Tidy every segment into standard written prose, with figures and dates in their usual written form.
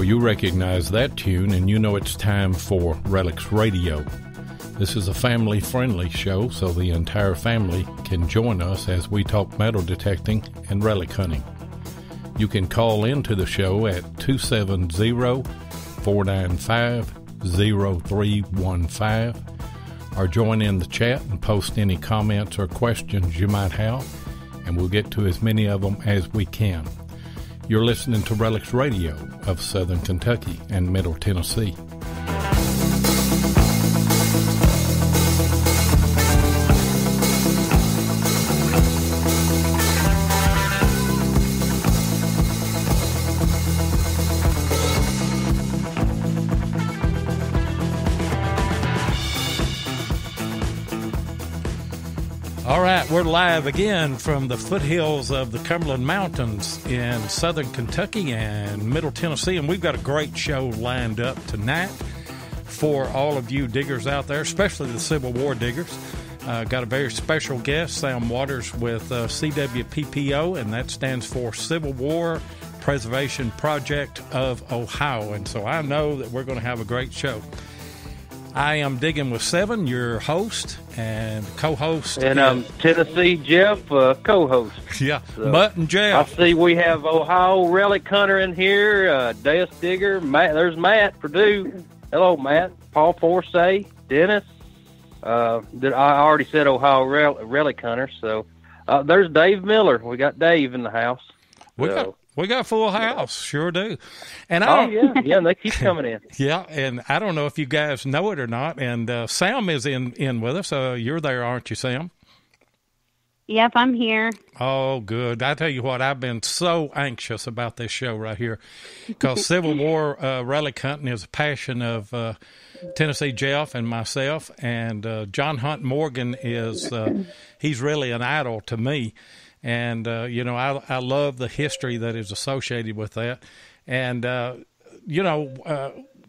You recognize that tune, and you know it's time for Relics Radio. This is a family-friendly show, so the entire family can join us as we talk metal detecting and relic hunting. You can call into the show at 270-495-0315 or join in the chat and post any comments or questions you might have, and we'll get to as many of them as we can. You're listening to Relics Radio of Southern Kentucky and Middle Tennessee. All right, we're live again from the foothills of the Cumberland Mountains in southern Kentucky and Middle Tennessee, and we've got a great show lined up tonight for all of you diggers out there, especially the Civil War diggers. Got a very special guest, Sam Waters with CWPPO, and that stands for Civil War Preservation Project of Ohio, and so I know that we're going to have a great show. I am Digging with Seven, your host and co-host. And I'm Tennessee Jeff, co-host. Yeah, so, Mutt and Jeff. I see we have Ohio Relic Hunter in here, Death Digger. There's Matt Purdue. Hello, Matt. Paul Forsay, Dennis. I already said Ohio Relic Hunter, so there's Dave Miller. We got Dave in the house. We got a full house, sure do. And and they keep coming in. Yeah, and I don't know if you guys know it or not. And Sam is in with us. You're there, aren't you, Sam? Yep, I'm here. Oh, good. I tell you what, I've been so anxious about this show right here because Civil War relic hunting is a passion of Tennessee Jeff and myself. And John Hunt Morgan is he's really an idol to me. And, I love the history that is associated with that. And,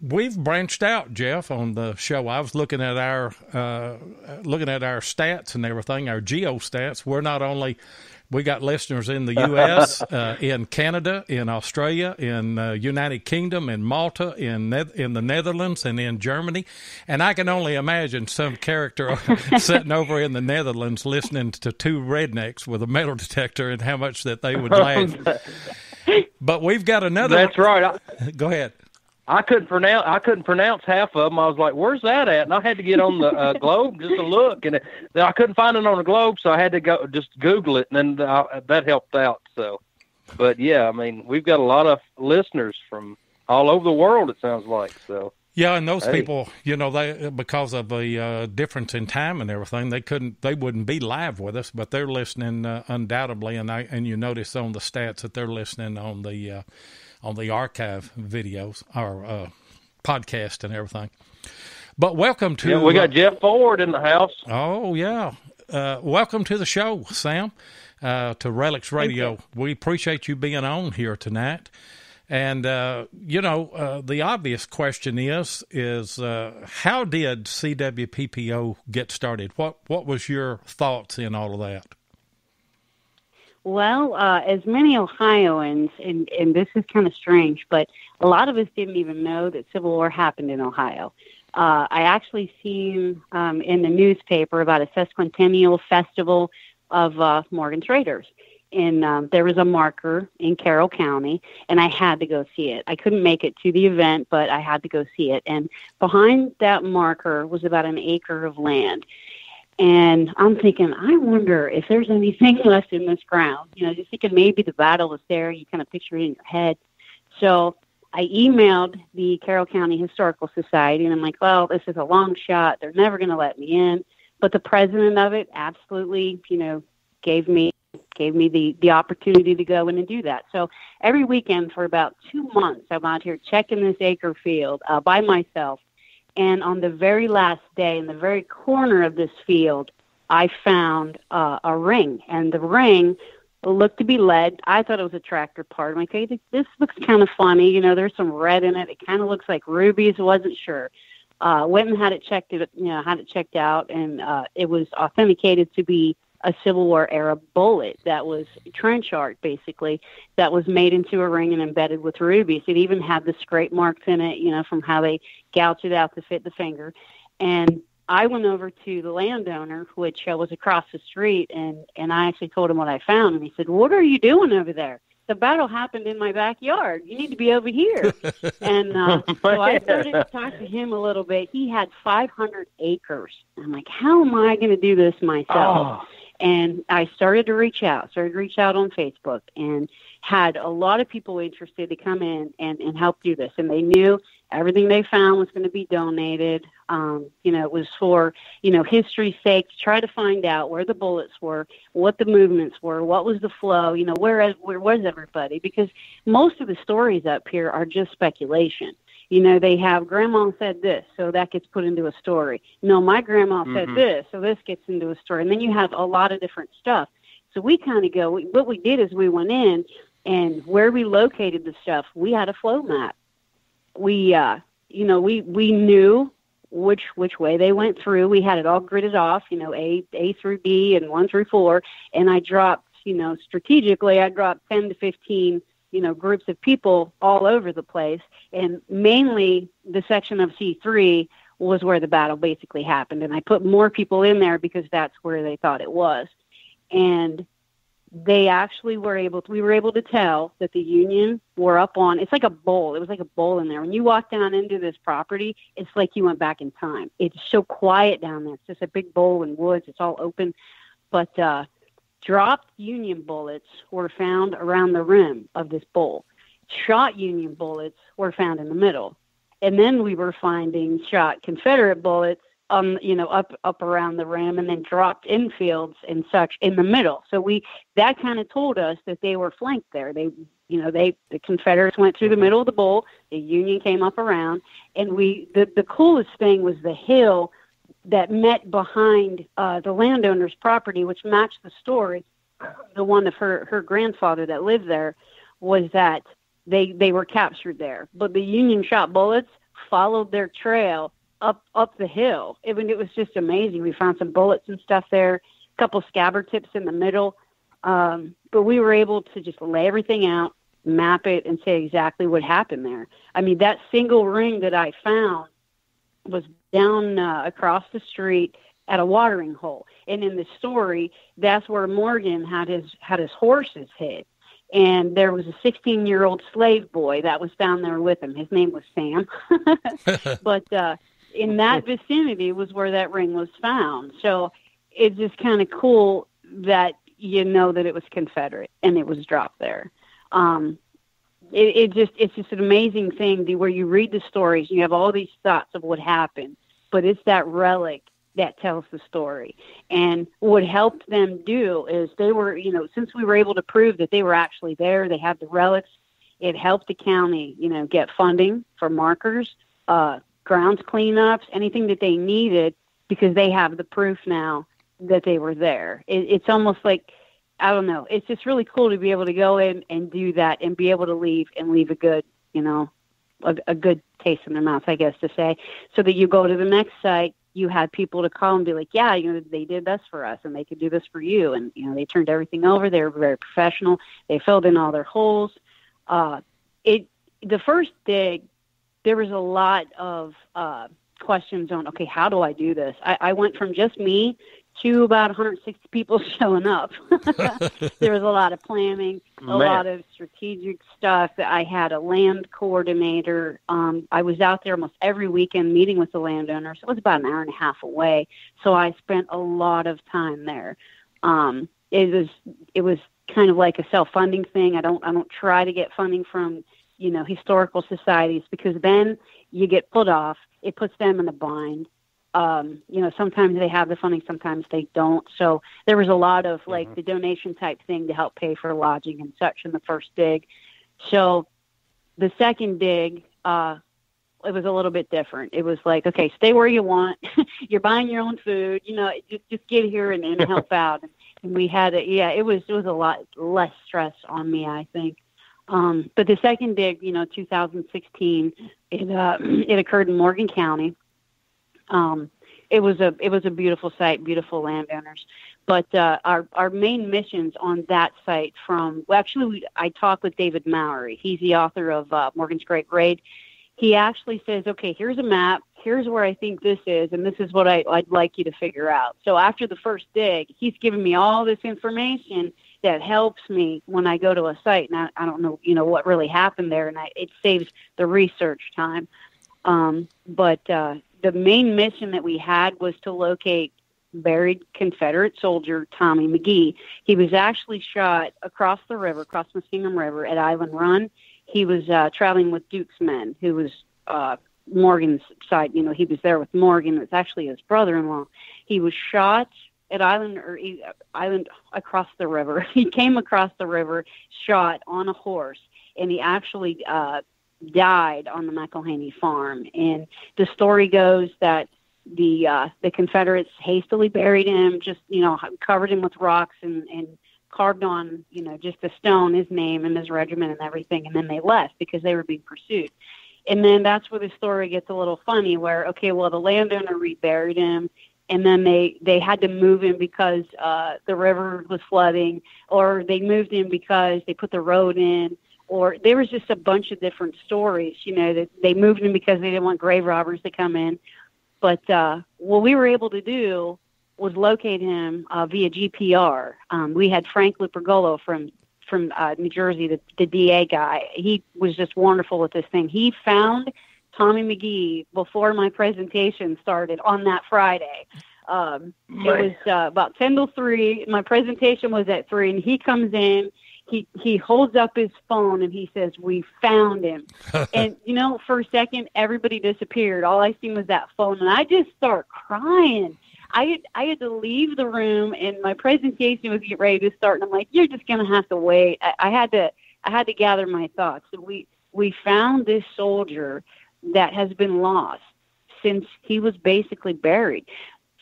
we've branched out, Jeff, on the show. I was looking at our stats and everything, our geostats. We got listeners in the U.S., in Canada, in Australia, in United Kingdom, in Malta, in the Netherlands, and in Germany. And I can only imagine some character sitting over in the Netherlands listening to two rednecks with a metal detector and how much that they would laugh. But we've got another. That's right. Go ahead. I couldn't pronounce half of them. I was like, "Where's that at?" And I had to get on the globe just to look, and I couldn't find it on the globe, so I had to go just Google it, and then that helped out. So, but yeah, I mean, we've got a lot of listeners from all over the world. It sounds like so. Yeah, and those people, they because of the difference in time and everything, they wouldn't be live with us, but they're listening undoubtedly, and you notice on the stats that they're listening on the archive videos or podcast and everything. But welcome to... Yeah, we got Jeff Ford in the house. Oh, yeah. Welcome to the show, Sam, to Relics Radio. We appreciate you being on here tonight. And, the obvious question is how did CWPPO get started? What was your thoughts in all of that? Well, as many Ohioans, and this is kind of strange, but a lot of us didn't even know that Civil War happened in Ohio. I actually seen in the newspaper about a sesquicentennial festival of Morgan traders. And there was a marker in Carroll County, and I had to go see it. I couldn't make it to the event, but I had to go see it. And behind that marker was about an acre of land. And I'm thinking, I wonder if there's anything left in this ground. Just thinking maybe the battle was there. You kind of picture it in your head. So I emailed the Carroll County Historical Society, and I'm like, well, this is a long shot. They're never going to let me in. But the president of it absolutely, gave me the opportunity to go in and do that. So every weekend for about 2 months, I'm out here checking this acre field by myself. And on the very last day, in the very corner of this field, I found a ring, and the ring looked to be lead. I thought it was a tractor part. I'm like, hey, this looks kind of funny. You know, there's some red in it. It kind of looks like rubies. Wasn't sure. Went and had it checked out, and it was authenticated to be a Civil War era bullet that was trench art, basically, that was made into a ring and embedded with rubies. It even had the scrape marks in it, you know, from how they gouged it out to fit the finger. And I went over to the landowner, which was across the street, and I actually told him what I found. And he said, "What are you doing over there? The battle happened in my backyard. You need to be over here." And so I started to talk to him a little bit. He had 500 acres. I'm like, how am I going to do this myself? And I started to reach out on Facebook, and had a lot of people interested to come in and help do this. And they knew everything they found was going to be donated. You know, it was for, you know, history's sake, to try to find out where the bullets were, what the movements were, what was the flow, you know, where was everybody? Because most of the stories up here are just speculation. You know, they have grandma said this, so that gets put into a story. No, my grandma said this, so this gets into a story. And then you have a lot of different stuff. So we kind of what we did is we went in, and where we located the stuff, we had a flow map. We, you know, we knew which way they went through. We had it all gridded off, you know, A through B and 1 through 4. And I dropped, you know, strategically, I dropped 10 to 15 you know, groups of people all over the place. And mainly the section of C3 was where the battle basically happened. And I put more people in there because that's where they thought it was. And they actually we were able to tell that the Union were up on, it's like a bowl. It was like a bowl in there. When you walk down into this property, it's like you went back in time. It's so quiet down there. It's just a big bowl in woods. It's all open. But dropped Union bullets were found around the rim of this bowl. Shot Union bullets were found in the middle. And then we were finding shot Confederate bullets up around the rim, and then dropped in fields and such in the middle. So that kind of told us that they were flanked there. The Confederates went through the middle of the bowl, the Union came up around, and the coolest thing was the hill that met behind the landowner's property, which matched the story. The one of her grandfather that lived there was that they were captured there, but the Union shot bullets followed their trail up the hill. It was just amazing. We found some bullets and stuff there, a couple scabbard tips in the middle. But we were able to just lay everything out, map it, and say exactly what happened there. I mean, that single ring that I found was down across the street at a watering hole. And in the story, that's where Morgan had his horses hid. And there was a 16-year-old slave boy that was down there with him. His name was Sam. But in that vicinity was where that ring was found. So it's just kind of cool that you know that it was Confederate and it was dropped there. It's just an amazing thing where you read the stories, you have all these thoughts of what happened, but it's that relic that tells the story. And what helped them do is they were, since we were able to prove that they were actually there, they had the relics, it helped the county, get funding for markers, grounds cleanups, anything that they needed, because they have the proof now that they were there. It's almost like, I don't know, it's just really cool to be able to go in and do that and be able to leave a good, a good taste in their mouth, I guess to say, so that you go to the next site, you had people to call and be like, yeah, they did this for us and they could do this for you. And, they turned everything over. They were very professional. They filled in all their holes. The first dig, there was a lot of questions on, okay, how do I do this? I went from just me to about 160 people showing up. There was a lot of planning, lot of strategic stuff. I had a land coordinator. I was out there almost every weekend meeting with the landowners. It was about an hour and a half away, so I spent a lot of time there. It was kind of like a self-funding thing. I don't try to get funding from historical societies, because then you get put off. It puts them in a bind. Sometimes they have the funding, sometimes they don't. So there was a lot of the donation type thing to help pay for lodging and such in the first dig. So the second dig, it was a little bit different. It was like, okay, stay where you want. You're buying your own food. Just get here and help out. And we had it was a lot less stress on me, I think. But the second dig, 2016, it occurred in Morgan County. It was a beautiful site, beautiful landowners. But our main missions on that site I talked with David Mowery. He's the author of Morgan's Great Raid. He actually says, okay, here's a map. Here's where I think this is, and this is what I'd like you to figure out. So after the first dig, he's giving me all this information that helps me when I go to a site. And I don't know, what really happened there, and it saves the research time. But the main mission that we had was to locate buried Confederate soldier Tommy McGee. He was actually shot across the river, across Muskingum River at Island Run. He was traveling with Duke's men, who was Morgan's side. He was there with Morgan. It was actually his brother-in-law. He was shot at Island across the river. He came across the river, shot on a horse, and he actually died on the McElhaney farm. And the story goes that the Confederates hastily buried him, just covered him with rocks and carved on just a stone his name and his regiment and everything, and then they left because they were being pursued. And then that's where the story gets a little funny, where the landowner reburied him, and then they had to move him because the river was flooding, or they moved him because they put the road in, or there was just a bunch of different stories, that they moved him because they didn't want grave robbers to come in. But what we were able to do was locate him via GPR. We had Frank Lupergolo from New Jersey, the DA guy. He was just wonderful with this thing. He found Tommy McGee before my presentation started on that Friday. It was about 10 to 3. My presentation was at 3, and he comes in. He holds up his phone and he says, "We found him." And, for a second, everybody disappeared. All I seen was that phone, and I just start crying. I had to leave the room, and my presentation was getting ready to start, and I'm like, "You're just going to have to wait." I had to gather my thoughts. So we found this soldier that has been lost since he was basically buried.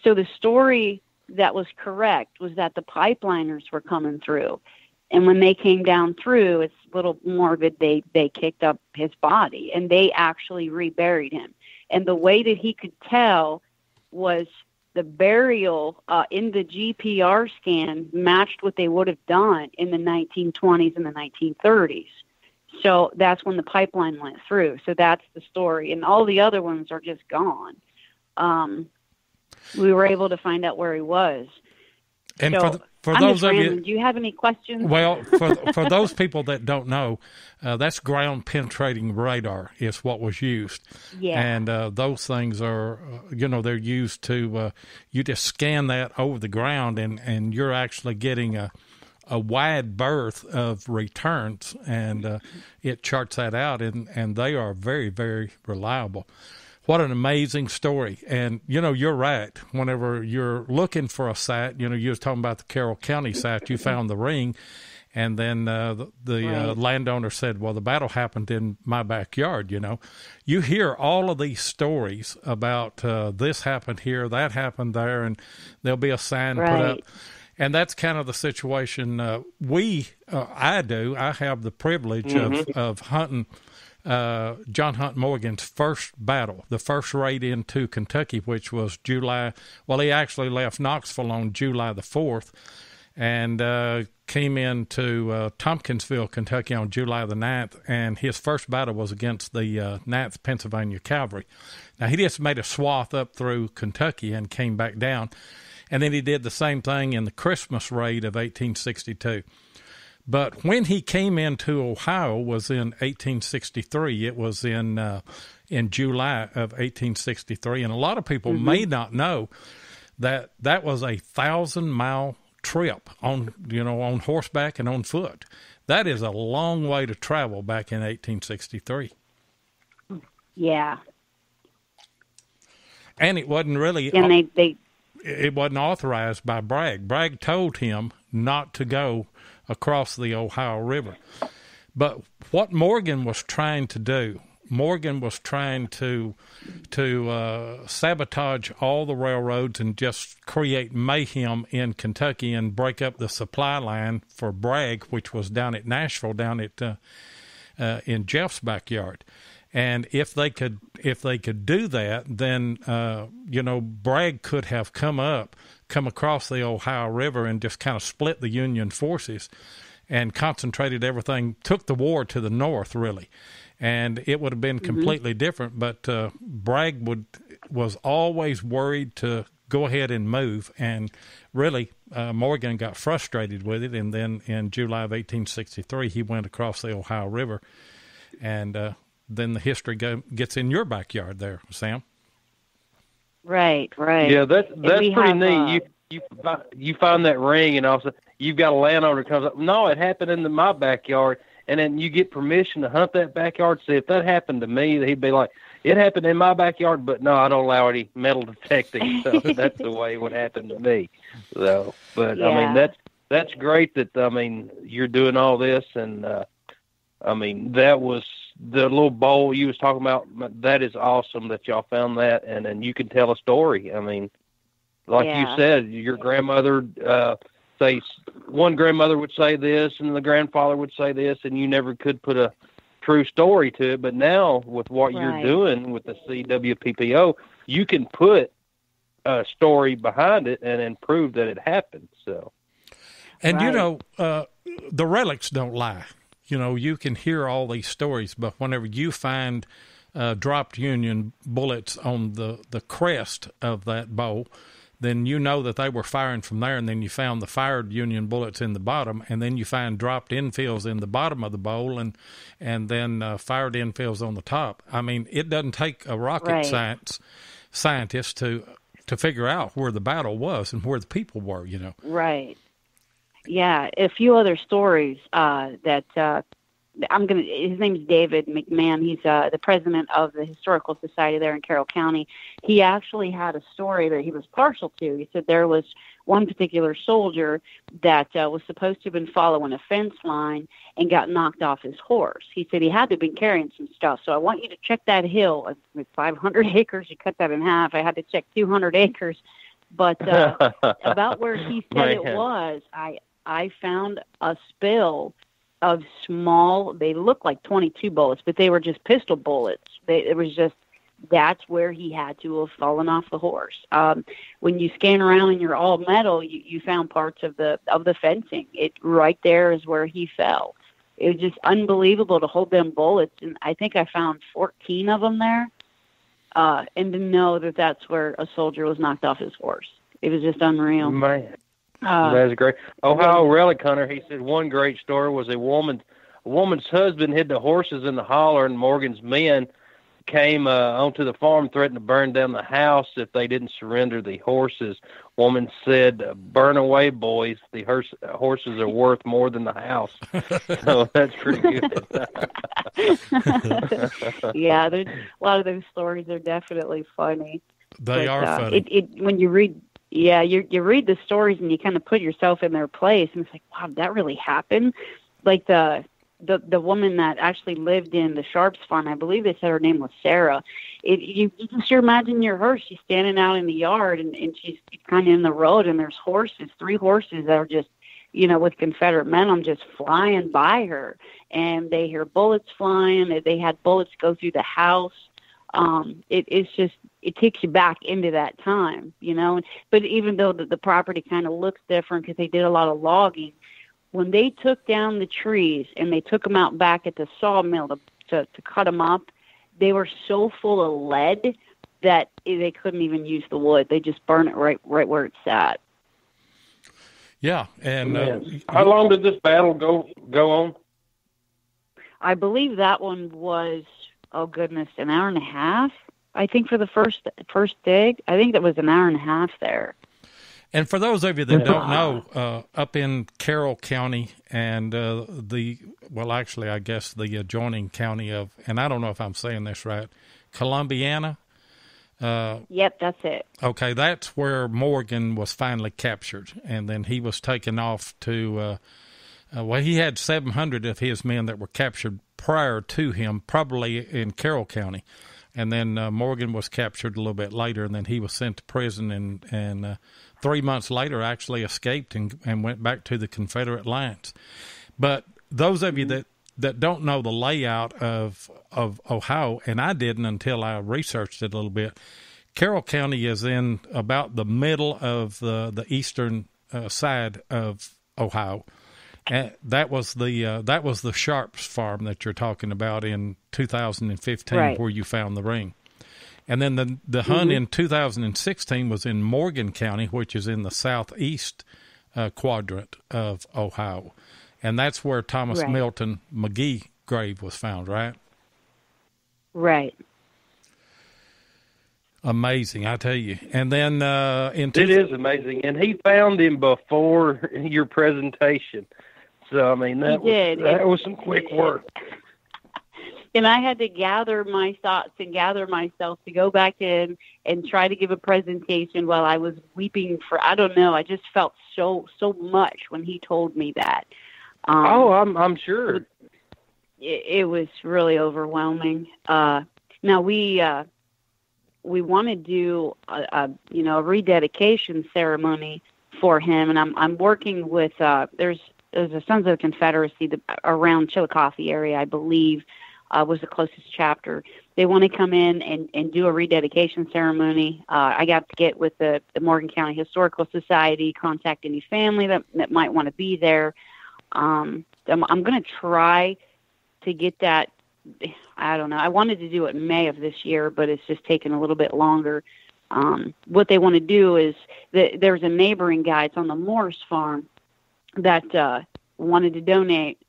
So the story that was correct was that the pipeliners were coming through. And when they came down through, it's a little morbid, they kicked up his body, and they actually reburied him. And the way that he could tell was the burial in the GPR scan matched what they would have done in the 1920s and the 1930s. So that's when the pipeline went through. So that's the story. And all the other ones are just gone. We were able to find out where he was. And so, for those of you, do you have any questions? Well, for those people that don't know, that's ground penetrating radar is what was used. Yeah. And those things are, they're used to, you just scan that over the ground, and you're actually getting a wide berth of returns, and it charts that out, and they are very, very reliable. What an amazing story. And, you're right. Whenever you're looking for a site, you was talking about the Carroll County site, you found the ring, and then the right. Landowner said, well, the battle happened in my backyard, You hear all of these stories about this happened here, that happened there, and there'll be a sign right. put up. And that's kind of the situation I do. I have the privilege of hunting John Hunt Morgan's first battle, the first raid into Kentucky, which was July. Well, he actually left Knoxville on July the 4th and came into Tompkinsville, Kentucky on July the 9th, and his first battle was against the 9th Pennsylvania Cavalry. Now, he just made a swath up through Kentucky and came back down, and then he did the same thing in the Christmas raid of 1862. But when he came into Ohio was in 1863. It was in July of 1863, and a lot of people may not know that was a 1,000-mile trip on horseback and on foot. That is a long way to travel back in 1863. Yeah. And it wasn't really. And it wasn't authorized by Bragg. Bragg told him not to go across the Ohio River. But what Morgan was trying to do Morgan was trying to sabotage all the railroads and just create mayhem in Kentucky and break up the supply line for Bragg, which was down at Nashville, down at in Jeff's backyard. And if they could do that, then Bragg could have come across the Ohio River and just kind of split the Union forces and concentrated everything, took the war to the north, really. And it would have been completely different, but Bragg was always worried to go ahead and move, and really Morgan got frustrated with it, and then in July of 1863 he went across the Ohio River, and then the history gets in your backyard there, Sam. Right. Yeah, that's pretty neat. You find that ring, and also you've got a landowner comes up. No, it happened in my backyard. And then you get permission to hunt that backyard. See, if that happened to me, he'd be like, it happened in my backyard, but no, I don't allow any metal detecting. So that's the way it would happen to me. So, but yeah. I mean, that's great that, you're doing all this. And, that was the little bowl you was talking about. That is awesome that y'all found that. And then you can tell a story. I mean, like you said, your grandmother, say one grandmother would say this and the grandfather would say this, and you never could put a true story to it. But now with what you're doing with the CWPPO, you can put a story behind it and then prove that it happened. So, and the relics don't lie. You can hear all these stories, but whenever you find dropped Union bullets on the crest of that bowl, then you know that they were firing from there, and then you found the fired Union bullets in the bottom, and then you find dropped infills in the bottom of the bowl, and then fired infills on the top. I mean, it doesn't take a rocket scientist to figure out where the battle was and where the people were, Right. Yeah, a few other stories that his name's David McMahon. He's the president of the Historical Society there in Carroll County. He actually had a story that he was partial to. He said there was one particular soldier that was supposed to have been following a fence line and got knocked off his horse. He said he had to have been carrying some stuff. So I want you to check that hill. It's 500 acres. You cut that in half. I had to check 200 acres. But about where he said it was, I found a spill of small, they looked like 22 bullets, but they were just pistol bullets. That's where he had to have fallen off the horse. When you scan around and you're all metal, you found parts of the fencing. It right there is where he fell. It was just unbelievable to hold them bullets, and I think I found 14 of them there. And to know that that's where a soldier was knocked off his horse. It was just unreal. Man. That's great. Ohio relic hunter, he said one great story was a woman's husband hid the horses in the holler, and Morgan's men came onto the farm, threatened to burn down the house if they didn't surrender the horses. Woman said, "Burn away, boys. The horses are worth more than the house." So that's pretty good. Yeah, a lot of those stories are definitely funny. They are funny. When you read. Yeah, you read the stories and you kind of put yourself in their place, and it's like, wow, that really happened. Like the woman that actually lived in the Sharps farm, I believe they said her name was Sarah. You can sure imagine her. She's standing out in the yard, and she's kind of in the road, and there's horses, 3 horses that are just, with Confederate men on just flying by her, and they hear bullets flying. They had bullets go through the house. It takes you back into that time, But even though the property kind of looks different because they did a lot of logging, when they took down the trees and they took them out back at the sawmill to cut them up, they were so full of lead that they couldn't even use the wood. They just burned it right where it sat. Yeah, and how long did this battle go on? I believe that one was, oh goodness, an hour and a half. I think for the first dig, I think that was an hour and a half there. And for those of you that don't know, up in Carroll County and I guess the adjoining county of, and I don't know if I'm saying this right, Columbiana. Yep, that's it. Okay, that's where Morgan was finally captured, and then he was taken off to. He had 700 of his men that were captured prior to him, probably in Carroll County. And then Morgan was captured a little bit later, and then he was sent to prison, and 3 months later actually escaped and went back to the Confederate lines. But those of you that don't know the layout of Ohio, and I didn't until I researched it a little bit, Carroll County is in about the middle of the eastern side of Ohio. And that was the Sharps farm that you're talking about in 2015, right, where you found the ring. And then the hunt in 2016 was in Morgan County, which is in the southeast quadrant of Ohio. And that's where Thomas Milton McGee grave was found, right? Right. Amazing, I tell you. And then it is amazing. And he found him before your presentation. So, I mean, that was some quick work. And I had to gather my thoughts and gather myself to go back in and try to give a presentation while I was weeping for, I don't know, I just felt so much when he told me that. I'm sure. It was really overwhelming. Now, we want to do a rededication ceremony for him, and I'm working with, there's a Sons of the Confederacy around Chillicothe area, I believe, was the closest chapter. They want to come in and do a rededication ceremony. I got to get with the Morgan County Historical Society, contact any family that might want to be there. I'm going to try to get that. I don't know. I wanted to do it in May of this year, but it's just taken a little bit longer. What they want to do is there's a neighboring guy. It's on the Morris farm that wanted to donate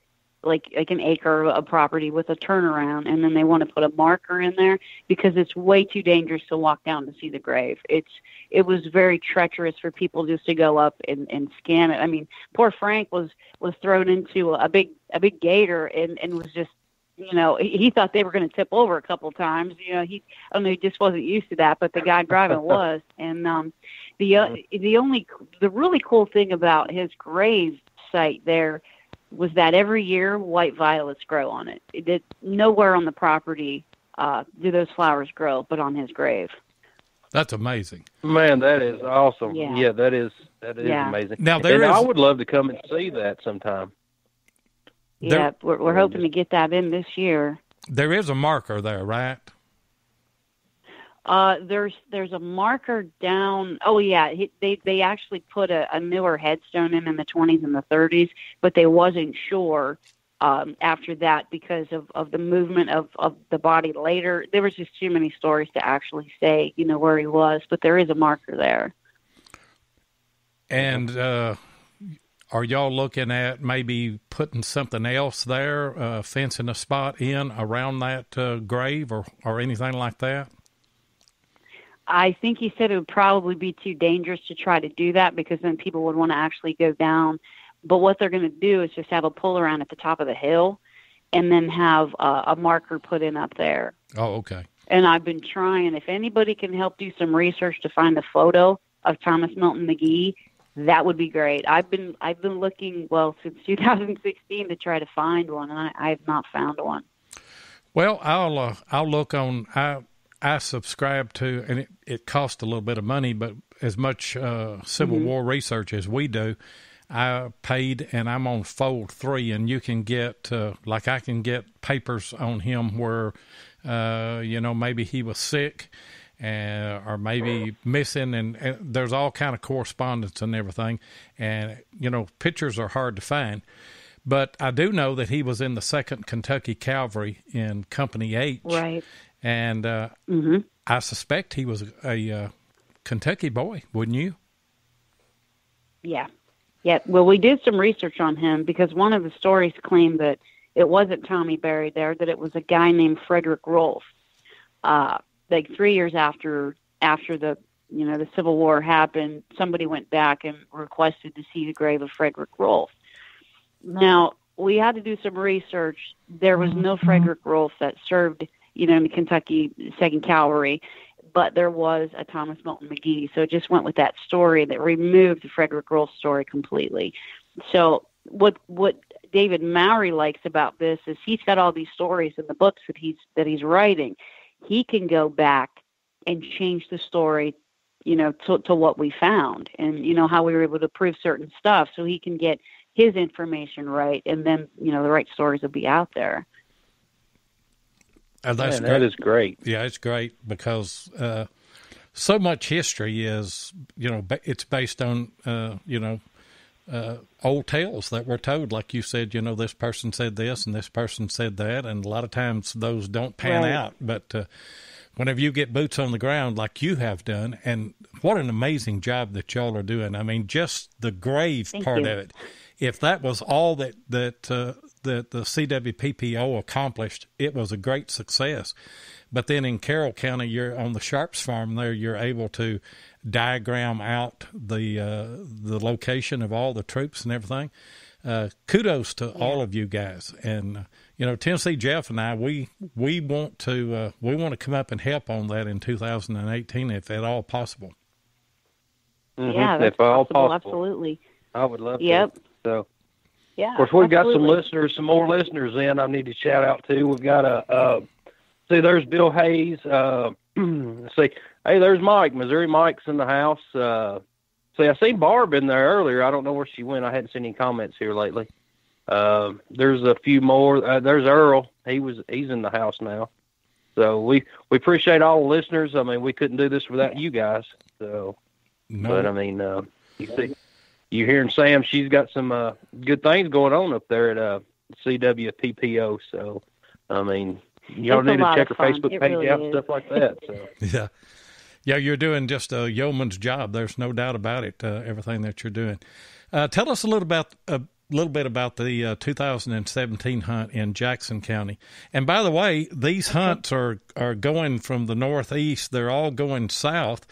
like an acre of property with a turnaround, and then they want to put a marker in there because it's way too dangerous to walk down to see the grave. It was very treacherous for people just to go up and scan it. I mean, poor Frank was thrown into a big gator and was just, he thought they were going to tip over a couple times. He just wasn't used to that, but the guy driving was. And the really cool thing about his grave site there was that every year white violets grow on it. It did nowhere on the property do those flowers grow, but on his grave. That's amazing. Man, that is awesome. Yeah, that is amazing. Now I would love to come and see that sometime. Yeah, we're hoping to get that in this year. There is a marker there, right? There's a marker down. Oh yeah, they actually put a newer headstone in the 20s and the 30s, but they wasn't sure after that because of the movement of the body later. There was just too many stories to actually say where he was, but there is a marker there. And are y'all looking at maybe putting something else there, fencing a spot in around that grave or anything like that? I think he said it would probably be too dangerous to try to do that because then people would want to actually go down. But what they're going to do is just have a pull around at the top of the hill and then have a marker put in up there. Oh, okay. And I've been trying. If anybody can help do some research to find a photo of Thomas Milton McGee, that would be great. I've been looking, since 2016 to try to find one, and I have not found one. Well, I'll look on. I subscribe to, and it costs a little bit of money, but as much Civil War research as we do, I paid, and I'm on Fold 3, and you can get, I can get papers on him where, maybe he was sick or maybe missing, and there's all kind of correspondence and everything, and, pictures are hard to find. But I do know that he was in the 2nd Kentucky Cavalry in Company H. Right. And I suspect he was a Kentucky boy, wouldn't you? Yeah. Well, we did some research on him because one of the stories claimed that it wasn't Tommy buried there, that it was a guy named Frederick Rolfe. 3 years after the Civil War happened, somebody went back and requested to see the grave of Frederick Rolfe. Now, we had to do some research. There was no Frederick Rolfe that served in the Kentucky 2nd Cavalry, but there was a Thomas Milton McGee. So it just went with that story that removed the Frederick Rolfe story completely. So what David Mowry likes about this is he's got all these stories in the books that he's writing. He can go back and change the story, to what we found and, how we were able to prove certain stuff. So he can get his information right. And then, the right stories will be out there. That is great. Yeah, it's great because so much history is, it's based on, old tales that were told. Like you said, this person said this and this person said that. And a lot of times those don't pan out. But whenever you get boots on the ground like you have done, and what an amazing job that y'all are doing. I mean, just the grave part of it. If that was all that the CWPPO accomplished, it was a great success. But then in Carroll County, you're on the Sharps farm there, you're able to diagram out the location of all the troops and everything. Kudos to all of you guys. And, Tennessee Jeff and I, we want to come up and help on that in 2018, if at all possible. Mm-hmm. Yeah, that's possible. Absolutely. I would love to. So, yeah, of course, we've got some more listeners in I need to shout out to. We've got see, there's Bill Hayes. Let's see, hey, there's Mike. Missouri Mike's in the house. See, I seen Barb in there earlier. I don't know where she went. I hadn't seen any comments here lately. There's a few more. There's Earl. He's in the house now. So we appreciate all the listeners. I mean, we couldn't do this without you guys. So, no. But I mean, you see. You're hearing Sam, she's got some good things going on up there at CWPPO. So, I mean, y'all need to check her Facebook page out and stuff like that. So. Yeah, you're doing just a yeoman's job. There's no doubt about it, everything that you're doing. Tell us a little bit about the 2017 hunt in Jackson County. And by the way, these hunts are going from the northeast. They're all going south.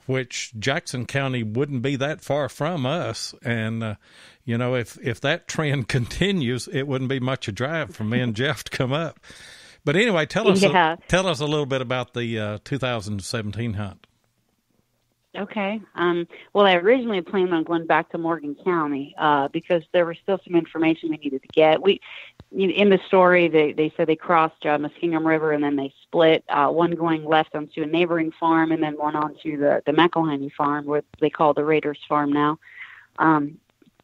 Which Jackson County wouldn't be that far from us. And, if that trend continues, it wouldn't be much a drive for me and Jeff to come up. But anyway, tell us a little bit about the 2017 hunt. Okay. Well, I originally planned on going back to Morgan County because there was still some information we needed to get. In the story, they said they crossed Muskingum River and then they split, one going left onto a neighboring farm and then one onto the McElhaney farm, where they call the Raiders farm now.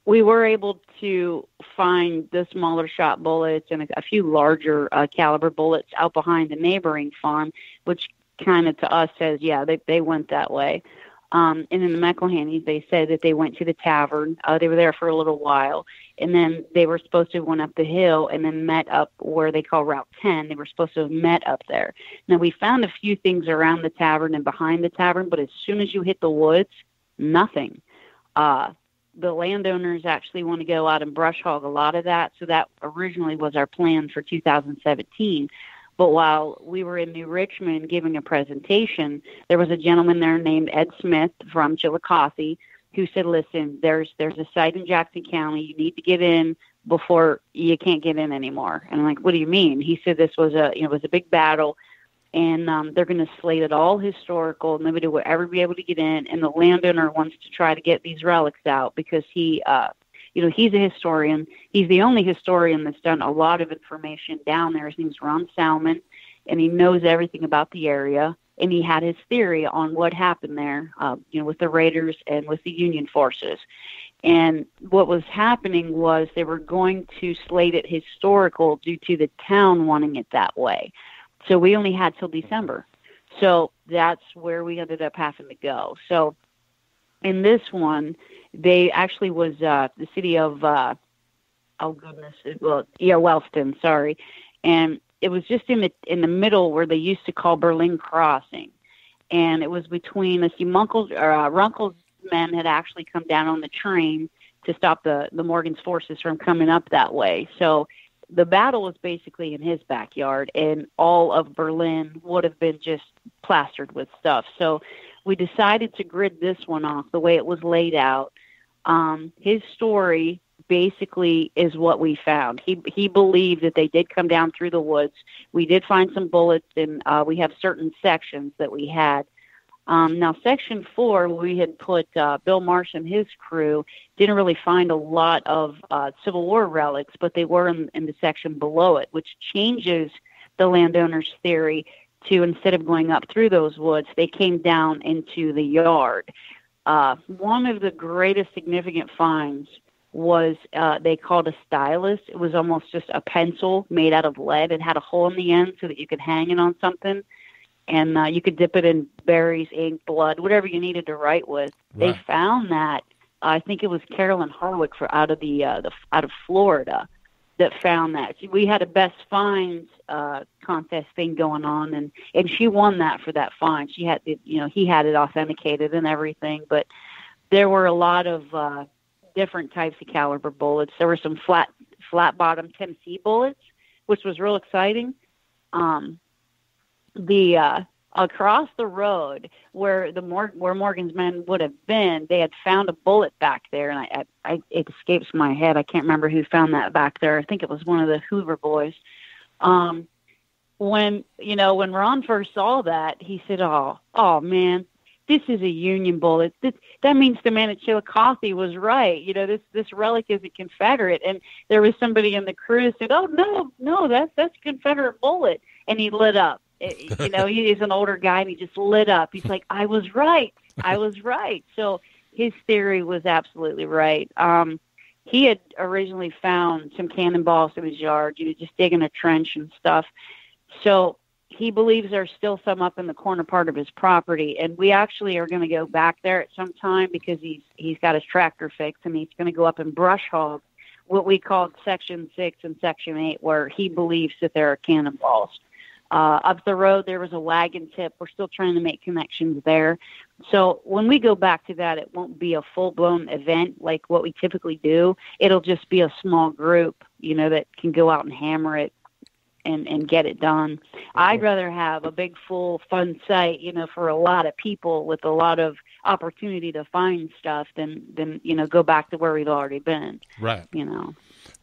We were able to find the smaller shot bullets and a few larger caliber bullets out behind the neighboring farm, which kind of to us says, yeah, they went that way. And in the McElhaney's, they said that they went to the tavern. They were there for a little while, and then they were supposed to have went up the hill and then met up where they call Route 10. They were supposed to have met up there. Now, we found a few things around the tavern and behind the tavern, but as soon as you hit the woods, nothing. The landowners actually want to go out and brush hog a lot of that, so that originally was our plan for 2017. But while we were in New Richmond giving a presentation, there was a gentleman there named Ed Smith from Chillicothe who said, listen, there's a site in Jackson County. You need to get in before you can't get in anymore. And I'm like, what do you mean? He said this was a big battle, and they're going to slate it all historical. Nobody will ever be able to get in, and the landowner wants to try to get these relics out because he's a historian. He's the only historian that's done a lot of information down there. His name's Ron Salmon, and he knows everything about the area. And he had his theory on what happened there, with the Raiders and with the Union forces. And what was happening was they were going to slate it historical due to the town wanting it that way. So we only had till December. So that's where we ended up having to go. So in this one, they actually was the city of, Wellston, sorry. And it was just in the middle where they used to call Berlin Crossing. And it was between, Runkle's men had actually come down on the train to stop the Morgan's forces from coming up that way. So the battle was basically in his backyard, and all of Berlin would have been just plastered with stuff. So we decided to grid this one off the way it was laid out. His story basically is what we found. He believed that they did come down through the woods. We did find some bullets, and we have certain sections that we had. Now, Section 4, where we had put Bill Marsh and his crew, didn't really find a lot of Civil War relics, but they were in the section below it, which changes the landowner's theory to, instead of going up through those woods, they came down into the yard. One of the greatest significant finds was they called a stylus. It was almost just a pencil made out of lead. It had a hole in the end so that you could hang it on something, and you could dip it in berries, ink, blood, whatever you needed to write with. Right. They found that. I think it was Carolyn Harwick out of Florida that found that. We had a best finds contest thing going on, and she won that for that find. She had it, he had it authenticated and everything, but there were a lot of different types of caliber bullets. There were some flat bottom Tennessee bullets, which was real exciting. Across the road where Morgan's men would have been, they had found a bullet back there, and it escapes my head. I can't remember who found that back there. I think it was one of the Hoover boys. When Ron first saw that, he said, "Oh man, this is a Union bullet. That means the man at Chillicothe was right. This relic is a Confederate." And there was somebody in the crew who said, "Oh no, that's a Confederate bullet," and he lit up. He is an older guy, and he just lit up. He's like, I was right. So his theory was absolutely right. He had originally found some cannonballs in his yard, just digging a trench and stuff. So he believes there's still some up in the corner part of his property, and we actually are going to go back there at some time because he's got his tractor fixed, and he's going to go up and brush hog what we called Section 6 and Section 8, where he believes that there are cannonballs. Up the road, there was a wagon tip. We're still trying to make connections there. So when we go back to that, it won't be a full-blown event like what we typically do. It'll just be a small group, that can go out and hammer it and get it done. I'd rather have a big, full, fun site, for a lot of people with a lot of opportunity to find stuff than go back to where we've already been. Right.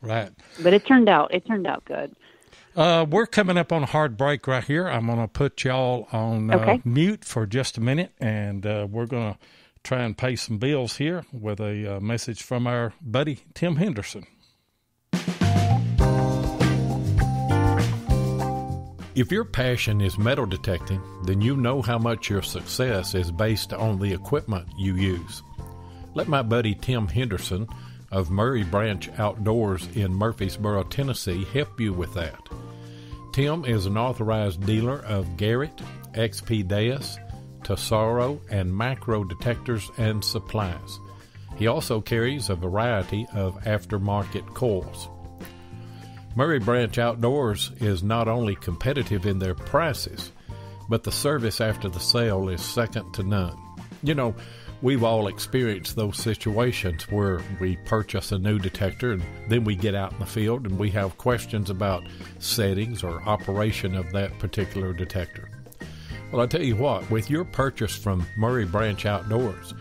Right. But it turned out good. We're coming up on a hard break right here. I'm going to put y'all on mute for just a minute, and we're going to try and pay some bills here with a message from our buddy Tim Henderson. If your passion is metal detecting, then you know how much your success is based on the equipment you use. Let my buddy Tim Henderson of Murray Branch Outdoors in Murfreesboro, Tennessee, help you with that. Tim is an authorized dealer of Garrett, XP Deus, Tesoro, and macro detectors and supplies. He also carries a variety of aftermarket coils. Murray Branch Outdoors is not only competitive in their prices, but the service after the sale is second to none. We've all experienced those situations where we purchase a new detector and then we get out in the field and we have questions about settings or operation of that particular detector. Well, I tell you what, with your purchase from Murray Branch Outdoors,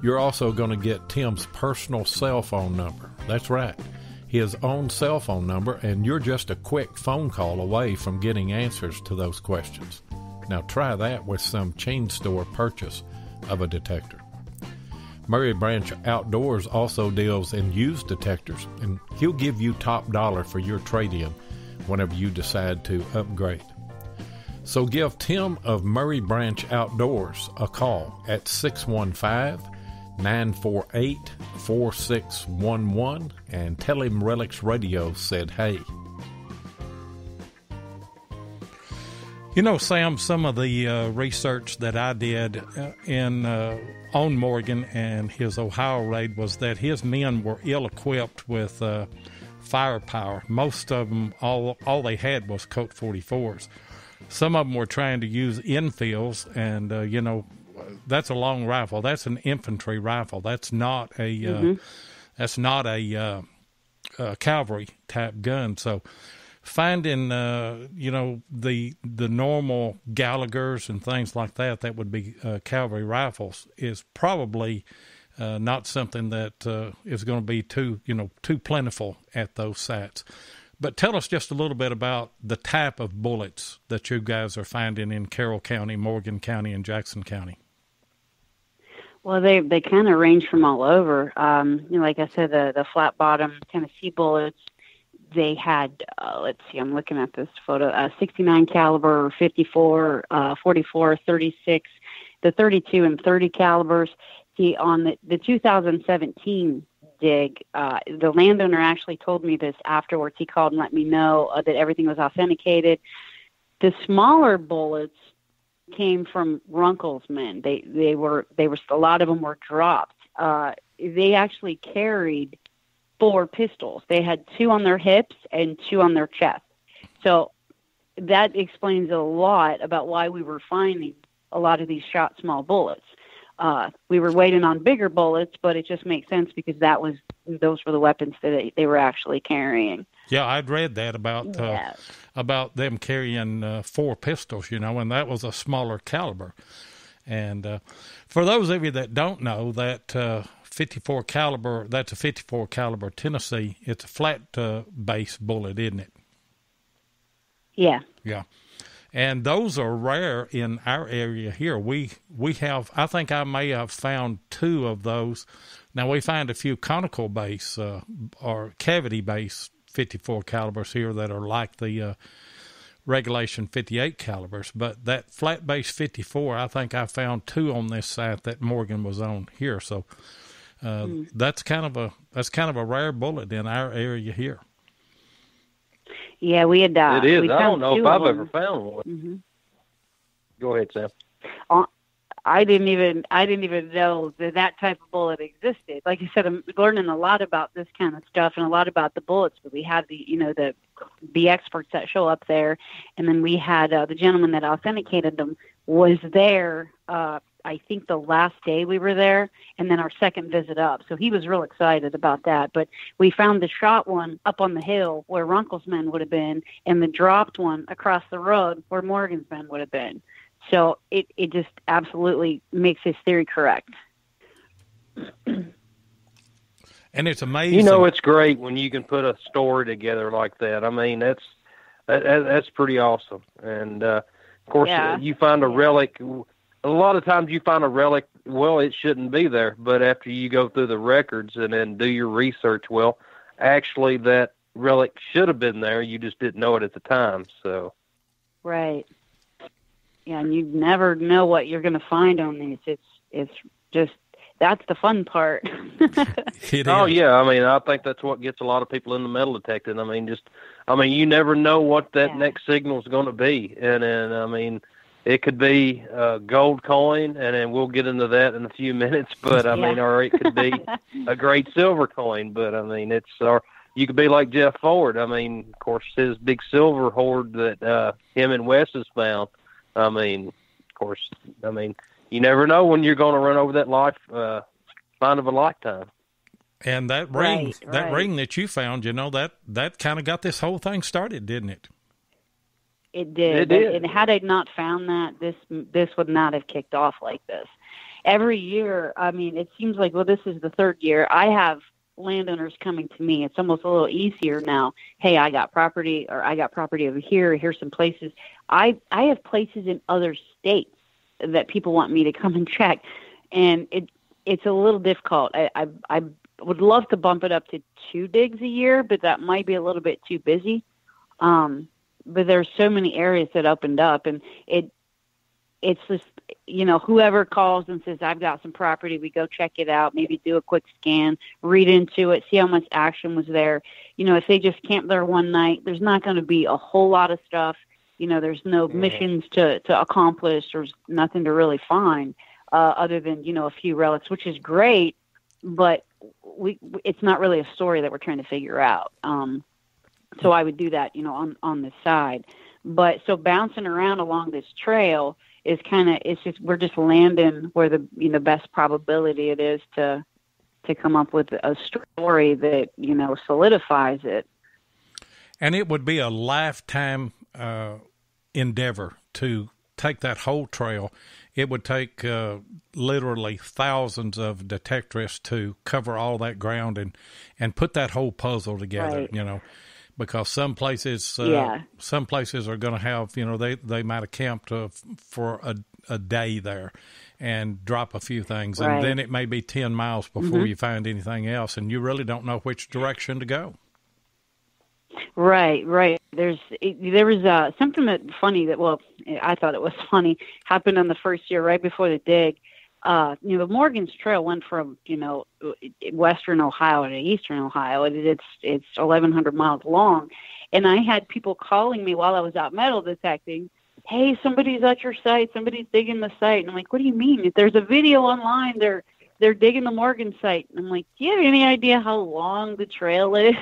you're also going to get Tim's personal cell phone number. That's right, his own cell phone number, and you're just a quick phone call away from getting answers to those questions. Now try that with some chain store purchase of a detector. Murray Branch Outdoors also deals in used detectors, and he'll give you top dollar for your trade-in whenever you decide to upgrade. So give Tim of Murray Branch Outdoors a call at 615-948-4611 and tell him Relics Radio said hey. Sam, some of the research that I did on Morgan and his Ohio raid was that his men were ill-equipped with firepower. Most of them, all they had was Colt 44s. Some of them were trying to use infills, and that's a long rifle. That's an infantry rifle. That's not a cavalry type gun. So finding the normal Gallaghers and things like that would be cavalry rifles is probably not something that is going to be too plentiful at those sites. But tell us just a little bit about the type of bullets that you guys are finding in Carroll County, Morgan County, and Jackson County. Well, they kind of range from all over. Like I said, the flat bottom Tennessee bullets, they had, let's see, I'm looking at this photo, 69 caliber, 54, 44, 36, the 32 and 30 calibers. See, on the 2017 dig, the landowner actually told me this afterwards. He called and let me know that everything was authenticated. The smaller bullets came from Runkle's men. They were a lot of them were dropped. They actually carried 4 pistols. They had 2 on their hips and 2 on their chest. So that explains a lot about why we were finding a lot of these shot small bullets. We were waiting on bigger bullets, but it just makes sense because those were the weapons that they were actually carrying. Yeah, I'd read that about them carrying 4 pistols, and that was a smaller caliber. And for those of you that don't know, that 54 caliber, that's a 54 caliber Tennessee. It's a flat base bullet, isn't it? Yeah. Yeah. And those are rare in our area here. We have, I think I may have found 2 of those. Now, we find a few conical base or cavity base 54 calibers here that are like the regulation 58 calibers. But that flat base 54, I think I found 2 on this site that Morgan was on here. So that's kind of a rare bullet in our area here. Yeah, we had. It is. I don't know if I've ever found one. Mm-hmm. Go ahead, Sam. I didn't even know that type of bullet existed. Like I said, I'm learning a lot about this kind of stuff and a lot about the bullets. But we had the experts that show up there, and then we had the gentleman that authenticated them was there. I think the last day we were there, and then our second visit up. So he was real excited about that. But we found the shot one up on the hill where Runkle's men would have been, and the dropped one across the road where Morgan's men would have been. So it just absolutely makes his theory correct. And it's amazing. It's great when you can put a story together like that. I mean, that's pretty awesome. And, of course, you find a relic. A lot of times you find a relic, well, it shouldn't be there. But after you go through the records and then do your research, well, actually that relic should have been there. You just didn't know it at the time. So, right. Yeah, and you never know what you're going to find on these. It's just, that's the fun part. Oh, yeah. I mean, I think that's what gets a lot of people in the metal detecting. I mean, you never know what that next signal is going to be. And then, I mean, it could be a gold coin, and then we'll get into that in a few minutes. But, I mean, or it could be a great silver coin. But, I mean, you could be like Jeff Ford. I mean, of course, his big silver hoard that him and Wes has found. I mean, of course, you never know when you're going to run over that find of a lifetime. And that ring, ring that you found, that kind of got this whole thing started, didn't it? It did. It did. And had I not found that, this would not have kicked off like this. Every year, I mean, it seems like, well, this is the 3rd year. I have landowners coming to me. It's almost a little easier now. Hey, I got property over here. Here's some places. I have places in other states that people want me to come and check, and it's a little difficult. I would love to bump it up to 2 digs a year, but that might be a little bit too busy. But there's so many areas that opened up, and it's just, whoever calls and says, I've got some property, we go check it out, maybe do a quick scan, read into it, see how much action was there. If they just camp there one night, there's not going to be a whole lot of stuff. There's no missions to accomplish. There's nothing to really find other than, a few relics, which is great, but it's not really a story that we're trying to figure out. So I would do that, on the side. But so bouncing around along this trail is we're just landing where the best probability it is to come up with a story that, solidifies it. And it would be a lifetime endeavor to take that whole trail. It would take literally thousands of detectorists to cover all that ground and put that whole puzzle together, Right. because some places are going to have, they might have camped for a day there and drop a few things, right. and then it may be 10 miles before you find anything else, and you really don't know which direction to go. Right. There was something that funny that, well, I thought it was funny, happened on the first year right before the dig. The Morgan's Trail went from, western Ohio to eastern Ohio. It's 1,100 miles long. And I had people calling me while I was out metal detecting, hey, somebody's at your site, somebody's digging the site. And I'm like, what do you mean? If there's a video online, they're digging the Morgan site. And I'm like, do you have any idea how long the trail is?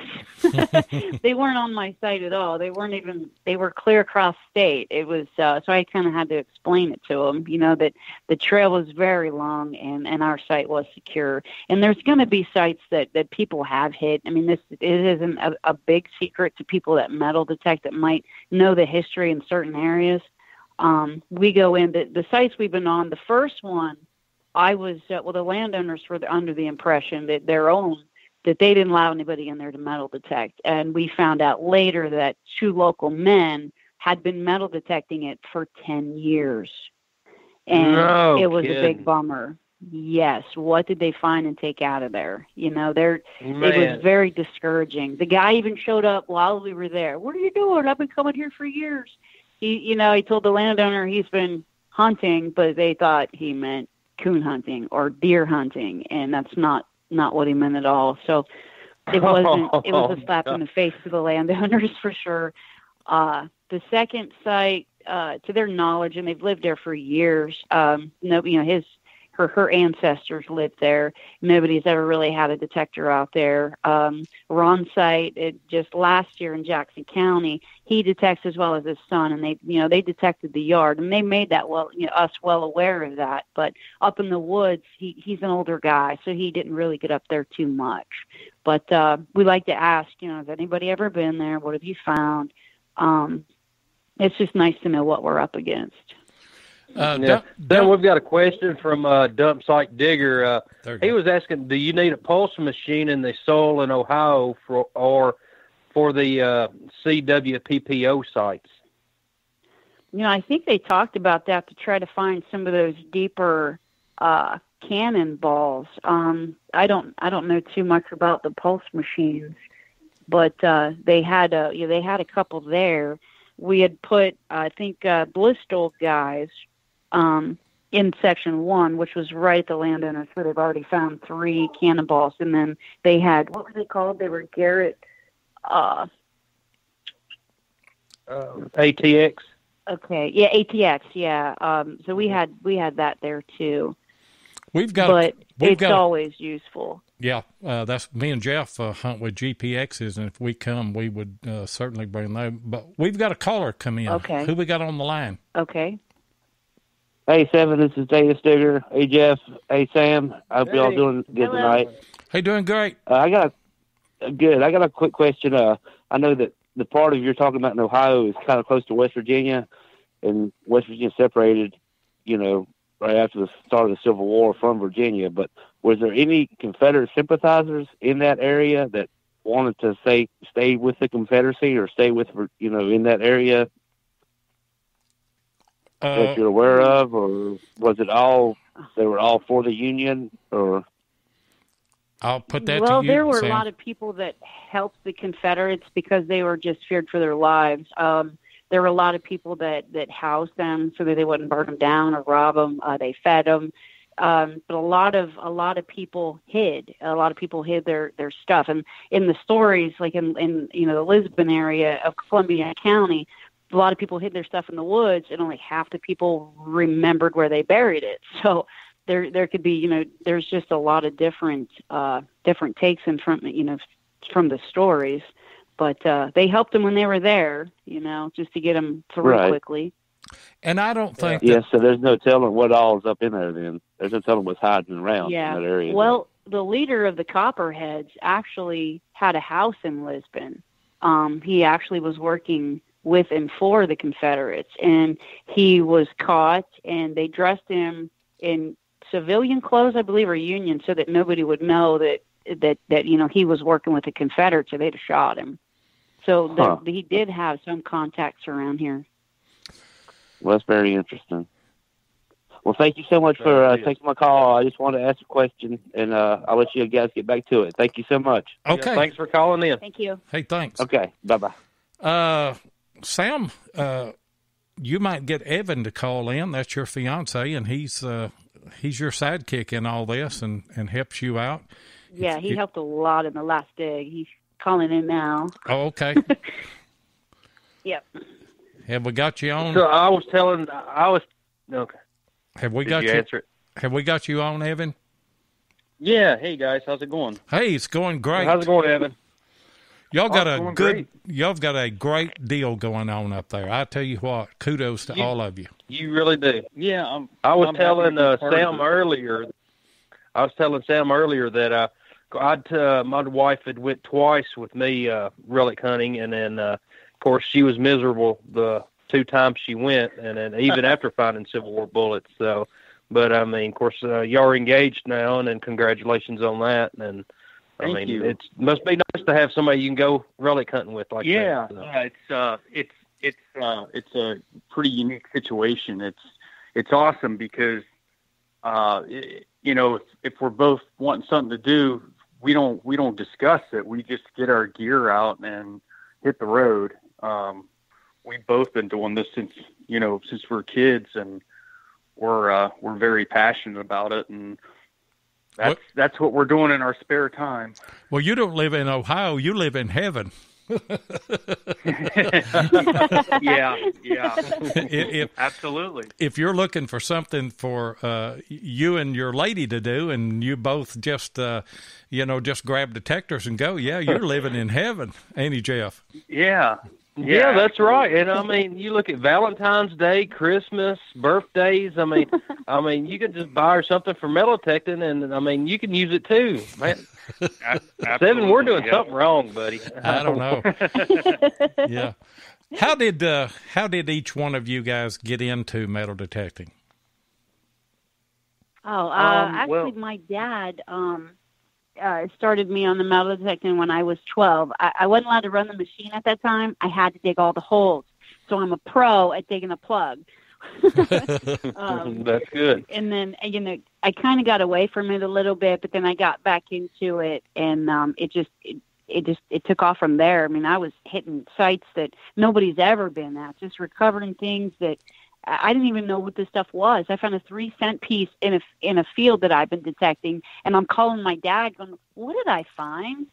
They weren't on my site at all. They were clear across state. It was, so I kind of had to explain it to them, that the trail was very long and our site was secure. And there's going to be sites that people have hit. I mean, it isn't a big secret to people that metal detect that might know the history in certain areas. We go in, the sites we've been on, the first one, I was, the landowners were under the impression that that they didn't allow anybody in there to metal detect. And we found out later that 2 local men had been metal detecting it for 10 years. And it was a big bummer. Yes. What did they find and take out of there? It was very discouraging. The guy even showed up while we were there. What are you doing? I've been coming here for years. He told the landowner he's been hunting, but they thought he meant coon hunting or deer hunting, and that's not what he meant at all. So it was a slap in the face to the landowners for sure. The second site, to their knowledge, and they've lived there for years, her ancestors lived there. Nobody's ever really had a detector out there. Ron's site, just last year in Jackson County, he detects as well as his son, and they detected the yard, and they made that us well aware of that. But up in the woods, he's an older guy, so he didn't really get up there too much. But we like to ask, has anybody ever been there? What have you found? It's just nice to know what we're up against. Then we've got a question from Dump Site Digger. He was asking, do you need a pulse machine in the soil in Ohio for the CWPPO sites? I think they talked about that to try to find some of those deeper cannonballs. I don't know too much about the pulse machines, but they had a couple there. We had put, I think, Blistol guys in section 1, which was right at the landowners where they've already found 3 cannonballs, and then they had, what were they called? They were Garrett ATX. Okay, yeah, ATX, yeah. So we had that there too. It's always useful. Yeah, that's me and Jeff hunt with GPXs, and if we come, we would certainly bring them. But we've got a caller come in. Okay. Who we got on the line? Okay. Hey, Seven, this is Data Digger. Hey, Jeff. Hey, Sam. I hope y'all doing good tonight. Hey, doing great. I got a quick question. I know that the part of you're talking about in Ohio is kind of close to West Virginia, and West Virginia separated, right after the start of the Civil War from Virginia. But was there any Confederate sympathizers in that area that wanted to stay with the Confederacy or stay with, in that area? That you're aware of, or was it they were all for the Union, or? I'll put that to you, Well, there were Sam. a lot of people that helped the Confederates because they were just feared for their lives. There were a lot of people that housed them so that they wouldn't burn them down or rob them. They fed them. But a lot of people hid. A lot of people hid their stuff. And in the stories, like in the Lisbon area of Columbia County, a lot of people hid their stuff in the woods, and only half the people remembered where they buried it. So there could be, there's just a lot of different takes in from the stories. But they helped them when they were there, just to get them through quickly. And I don't think so there's no telling what all is up in there then. There's no telling what's hiding around in that area. Well, the leader of the Copperheads actually had a house in Lisbon. He actually was working with and for the Confederates, and he was caught, and they dressed him in civilian clothes, I believe, or Union, so that nobody would know that he was working with the Confederates, or they'd have shot him. So he did have some contacts around here. Well, that's very interesting. Well, thank you so much for taking my call. I just wanted to ask a question, and I'll let you guys get back to it. Thank you so much. Okay. Yeah, thanks for calling in. Thank you. Hey, thanks. Okay, bye-bye. Sam, you might get Evan to call in. That's your fiance, and he's your sidekick in all this and helps you out. Yeah, he helped a lot in the last dig. He's calling in now. Oh, okay. Yep. Have we got you on? So okay. Have we Did got you answer it? Have we got you on, Evan? Yeah. Hey guys, how's it going? Hey, it's going great. How's it going, Evan? Y'all got great. Y'all got a great deal going on up there. I tell you what, kudos to all of you. You really do. Yeah, I was telling Sam earlier. I was telling Sam earlier that my wife had went twice with me relic hunting, and then of course she was miserable the 2 times she went, and then even after finding Civil War bullets. So, but I mean, of course, y'all are engaged now, and then congratulations on that. And Thank you. It must be nice to have somebody you can go relic hunting with like that. So. It's a pretty unique situation. It's awesome because if we're both wanting something to do, we don't discuss it. We just get our gear out and hit the road. We've both been doing this since we're kids, and we're very passionate about it, and that's what we're doing in our spare time. Well, you don't live in Ohio; you live in heaven. Yeah, If, absolutely. If you're looking for something for you and your lady to do, and you both just grab detectors and go, yeah, you're living in heaven, ain't you, Jeff? Yeah. Yeah, that's right. And I mean, you look at Valentine's Day, Christmas, birthdays. I mean, you can just buy her something for metal detecting, and I mean, you can use it too, man. Seven, we're doing something wrong, buddy. I don't know. Yeah. How did each one of you guys get into metal detecting? Actually, my dad started me on the metal detecting when I was 12. I wasn't allowed to run the machine at that time. I had to dig all the holes. So I'm a pro at digging a plug. That's good. And then, I kind of got away from it a little bit, but then I got back into it, and it took off from there. I mean, I was hitting sites that nobody's ever been at, just recovering things that I didn't even know what this stuff was. I found a 3-cent piece in a field that I've been detecting, and I'm calling my dad going, what did I find?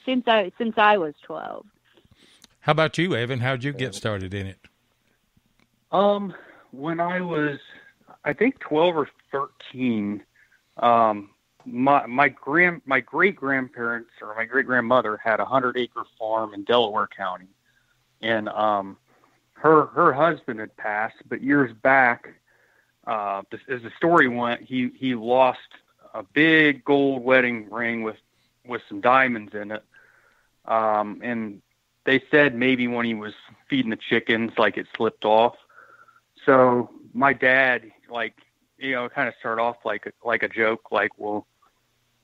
Since I was 12. How about you, Evan? How'd you get started in it? When I was, I think 12 or 13, my great-grandparents or my great-grandmother had a 100-acre farm in Delaware County, and her husband had passed, but years back, as the story went, he lost a big gold wedding ring with some diamonds in it, and they said maybe when he was feeding the chickens, like it slipped off. So my dad, kind of started off like a joke, like, well,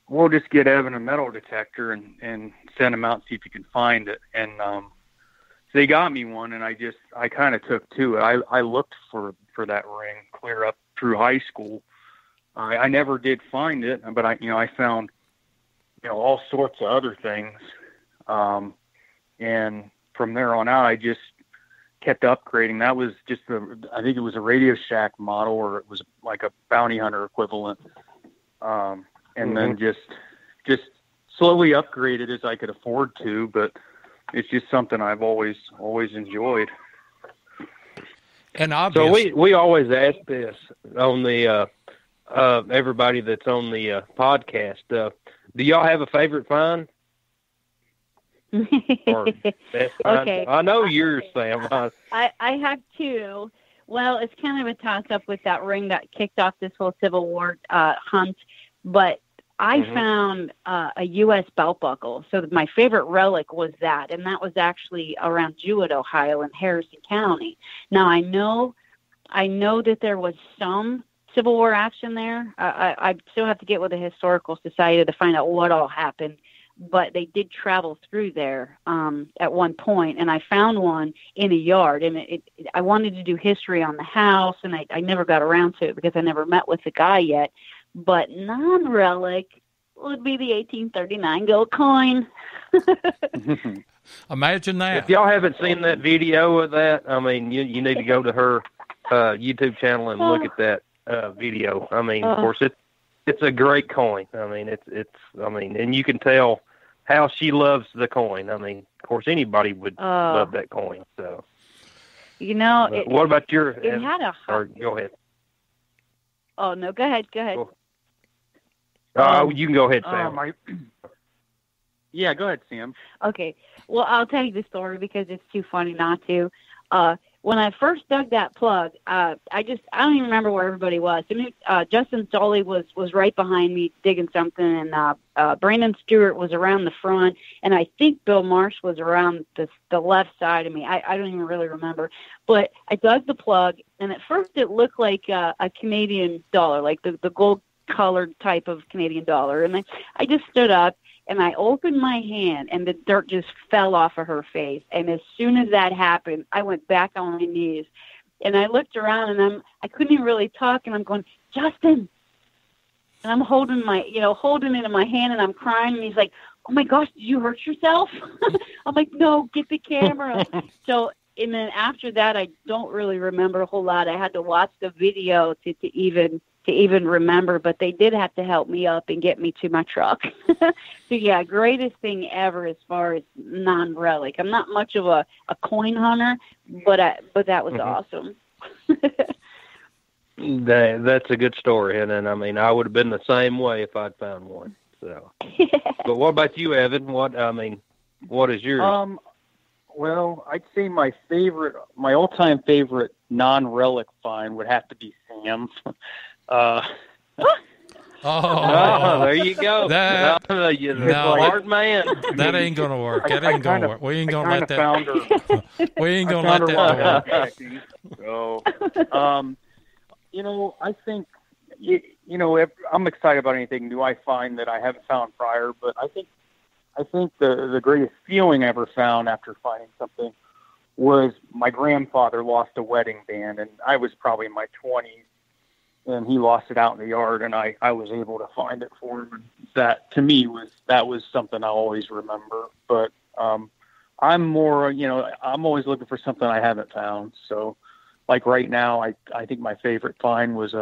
we'll just get Evan a metal detector and send him out and see if he can find it. And so they got me one, and I kind of took to it. I looked for that ring clear up through high school. I never did find it, but I found all sorts of other things. And from there on out, I just kept upgrading. That was just I think it was a Radio Shack model, or it was like a bounty hunter equivalent. And then just slowly upgraded as I could afford to, but it's just something I've always enjoyed. And obviously, so we always ask this on the everybody that's on the podcast. Do y'all have a favorite find? Okay. I know yours, Sam. I have two. Well, it's kind of a toss-up with that ring that kicked off this whole Civil War hunt, but I found a U.S. belt buckle. So my favorite relic was that, and that was actually around Jewett, Ohio, in Harrison County. Now, I know that there was some Civil War action there. I still have to get with the Historical Society to find out what all happened. but they did travel through there at one point, and I found one in a yard, and I wanted to do history on the house, and I never got around to it because I never met with the guy yet. But non-relic would be the 1839 gold coin. Imagine that. If y'all haven't seen that video of that, I mean, you need to go to her YouTube channel and look at that video. I mean, of course, it's a great coin. I mean, and you can tell how she loves the coin. I mean, of course, anybody would love that coin. So, what about your? It had a. Or go ahead. Oh no, go ahead. You can go ahead, Sam. Yeah, go ahead, Sam. Okay. Well, I'll tell you the story because it's too funny not to. When I first dug that plug, I don't even remember where everybody was. I mean, Justin Stoley was right behind me digging something, and Brandon Stewart was around the front, and I think Bill Marsh was around the left side of me. I don't even really remember. But I dug the plug, and at first it looked like a Canadian dollar, like the gold-colored type of Canadian dollar. And I just stood up, and I opened my hand, and the dirt just fell off of her face. And as soon as that happened, I went back on my knees. And I looked around, and I couldn't even really talk, and I'm going, Justin! And I'm holding it in my hand, and I'm crying, and he's like, oh, my gosh, did you hurt yourself? I'm like, no, get the camera. So, and then after that, I don't really remember a whole lot. I had to watch the video to even remember, but they did have to help me up and get me to my truck. So yeah, greatest thing ever as far as non-relic. I'm not much of a coin hunter, but that was awesome. That's a good story, and I mean, I would have been the same way if I'd found one. So, but what about you, Evan? What is yours? Well, I'd say my all-time favorite non-relic find would have to be Sam's. There you go. You're a hard man. That ain't gonna work. That ain't gonna work. We ain't gonna let that. We ain't gonna let that work. So, I think, I'm excited about anything new I find that I haven't found prior. But I think the greatest feeling I ever found after finding something was my grandfather lost a wedding band, and I was probably in my 20s. And he lost it out in the yard, and I was able to find it for him. And that, to me, was something I always remember. But I'm more, I'm always looking for something I haven't found. So, like right now, I think my favorite find was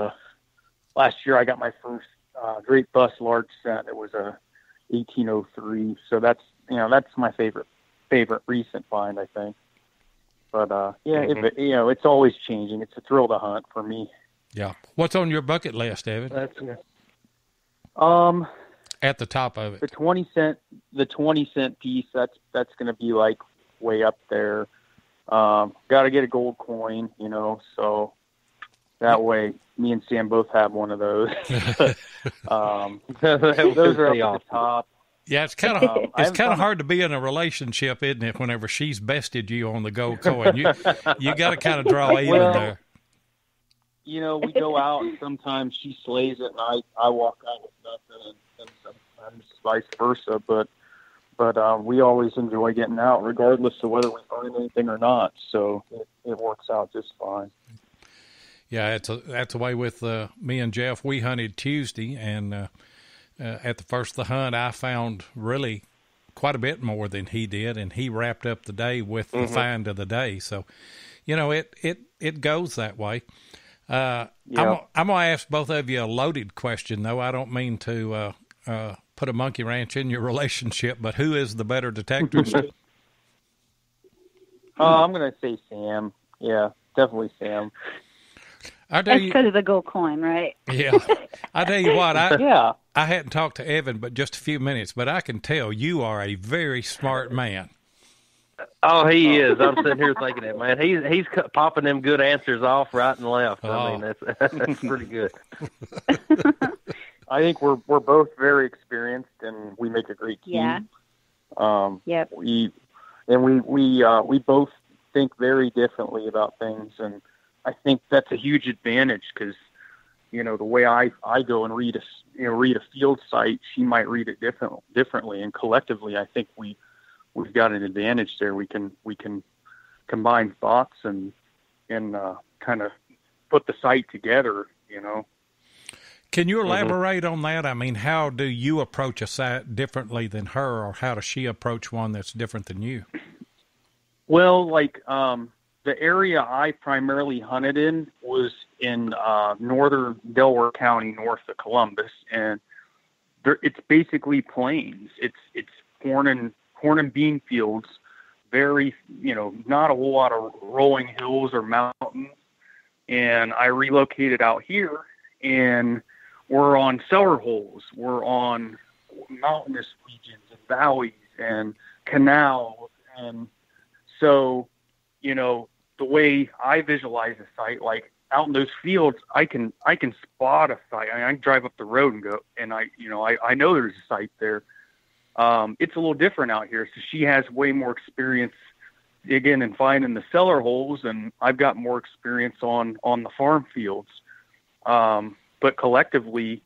last year I got my first Great Bust large set. It was a 1803. So that's my favorite recent find, I think. But it's always changing. It's a thrill to hunt for me. Yeah. What's on your bucket list, David? That's good. At the top of it. The 20 cent piece, that's going to be like way up there. Got to get a gold coin, so that way me and Sam both have one of those. Those are up at the top. Yeah, it's kind of hard to be in a relationship, isn't it? Whenever she's bested you on the gold coin, you got to kind of draw even there. We go out, and sometimes she slays it, and I walk out with nothing, and sometimes vice versa. But we always enjoy getting out, regardless of whether we find anything or not. So it works out just fine. Yeah, that's the way with me and Jeff. We hunted Tuesday, and at the first of the hunt, I found really quite a bit more than he did, and he wrapped up the day with the find of the day. So, it goes that way. I'm going to ask both of you a loaded question, though. I don't mean to put a monkey wrench in your relationship, but who is the better detectorist? I'm going to say Sam. Yeah, definitely Sam. That's because of the gold coin, right? Yeah. I tell you what, I hadn't talked to Evan but just a few minutes, but I can tell you are a very smart man. Oh, he is. I'm sitting here thinking that, man. He's popping them good answers off right and left. I mean, that's pretty good. I think we're both very experienced, and we make a great team. Yeah. We both think very differently about things, and I think that's a huge advantage because you know, the way I go and read a field site, she might read it differently. And collectively, I think we've got an advantage there. We can combine thoughts and kind of put the site together, you know. Can you elaborate on that? I mean, how do you approach a site differently than her, or how does she approach one that's different than you? Well, like the area I primarily hunted in was in northern Delaware County, north of Columbus, and it's basically plains. It's corn and bean fields. Very, you know, not a whole lot of rolling hills or mountains. And I relocated out here, and we're on cellar holes. We're on mountainous regions and valleys and canals. And so, you know, the way I visualize a site, like out in those fields, I can spot a site. I mean, I can drive up the road and go, and I know there's a site there. It's a little different out here. So she has way more experience digging and finding the cellar holes, and I've got more experience on the farm fields. But collectively,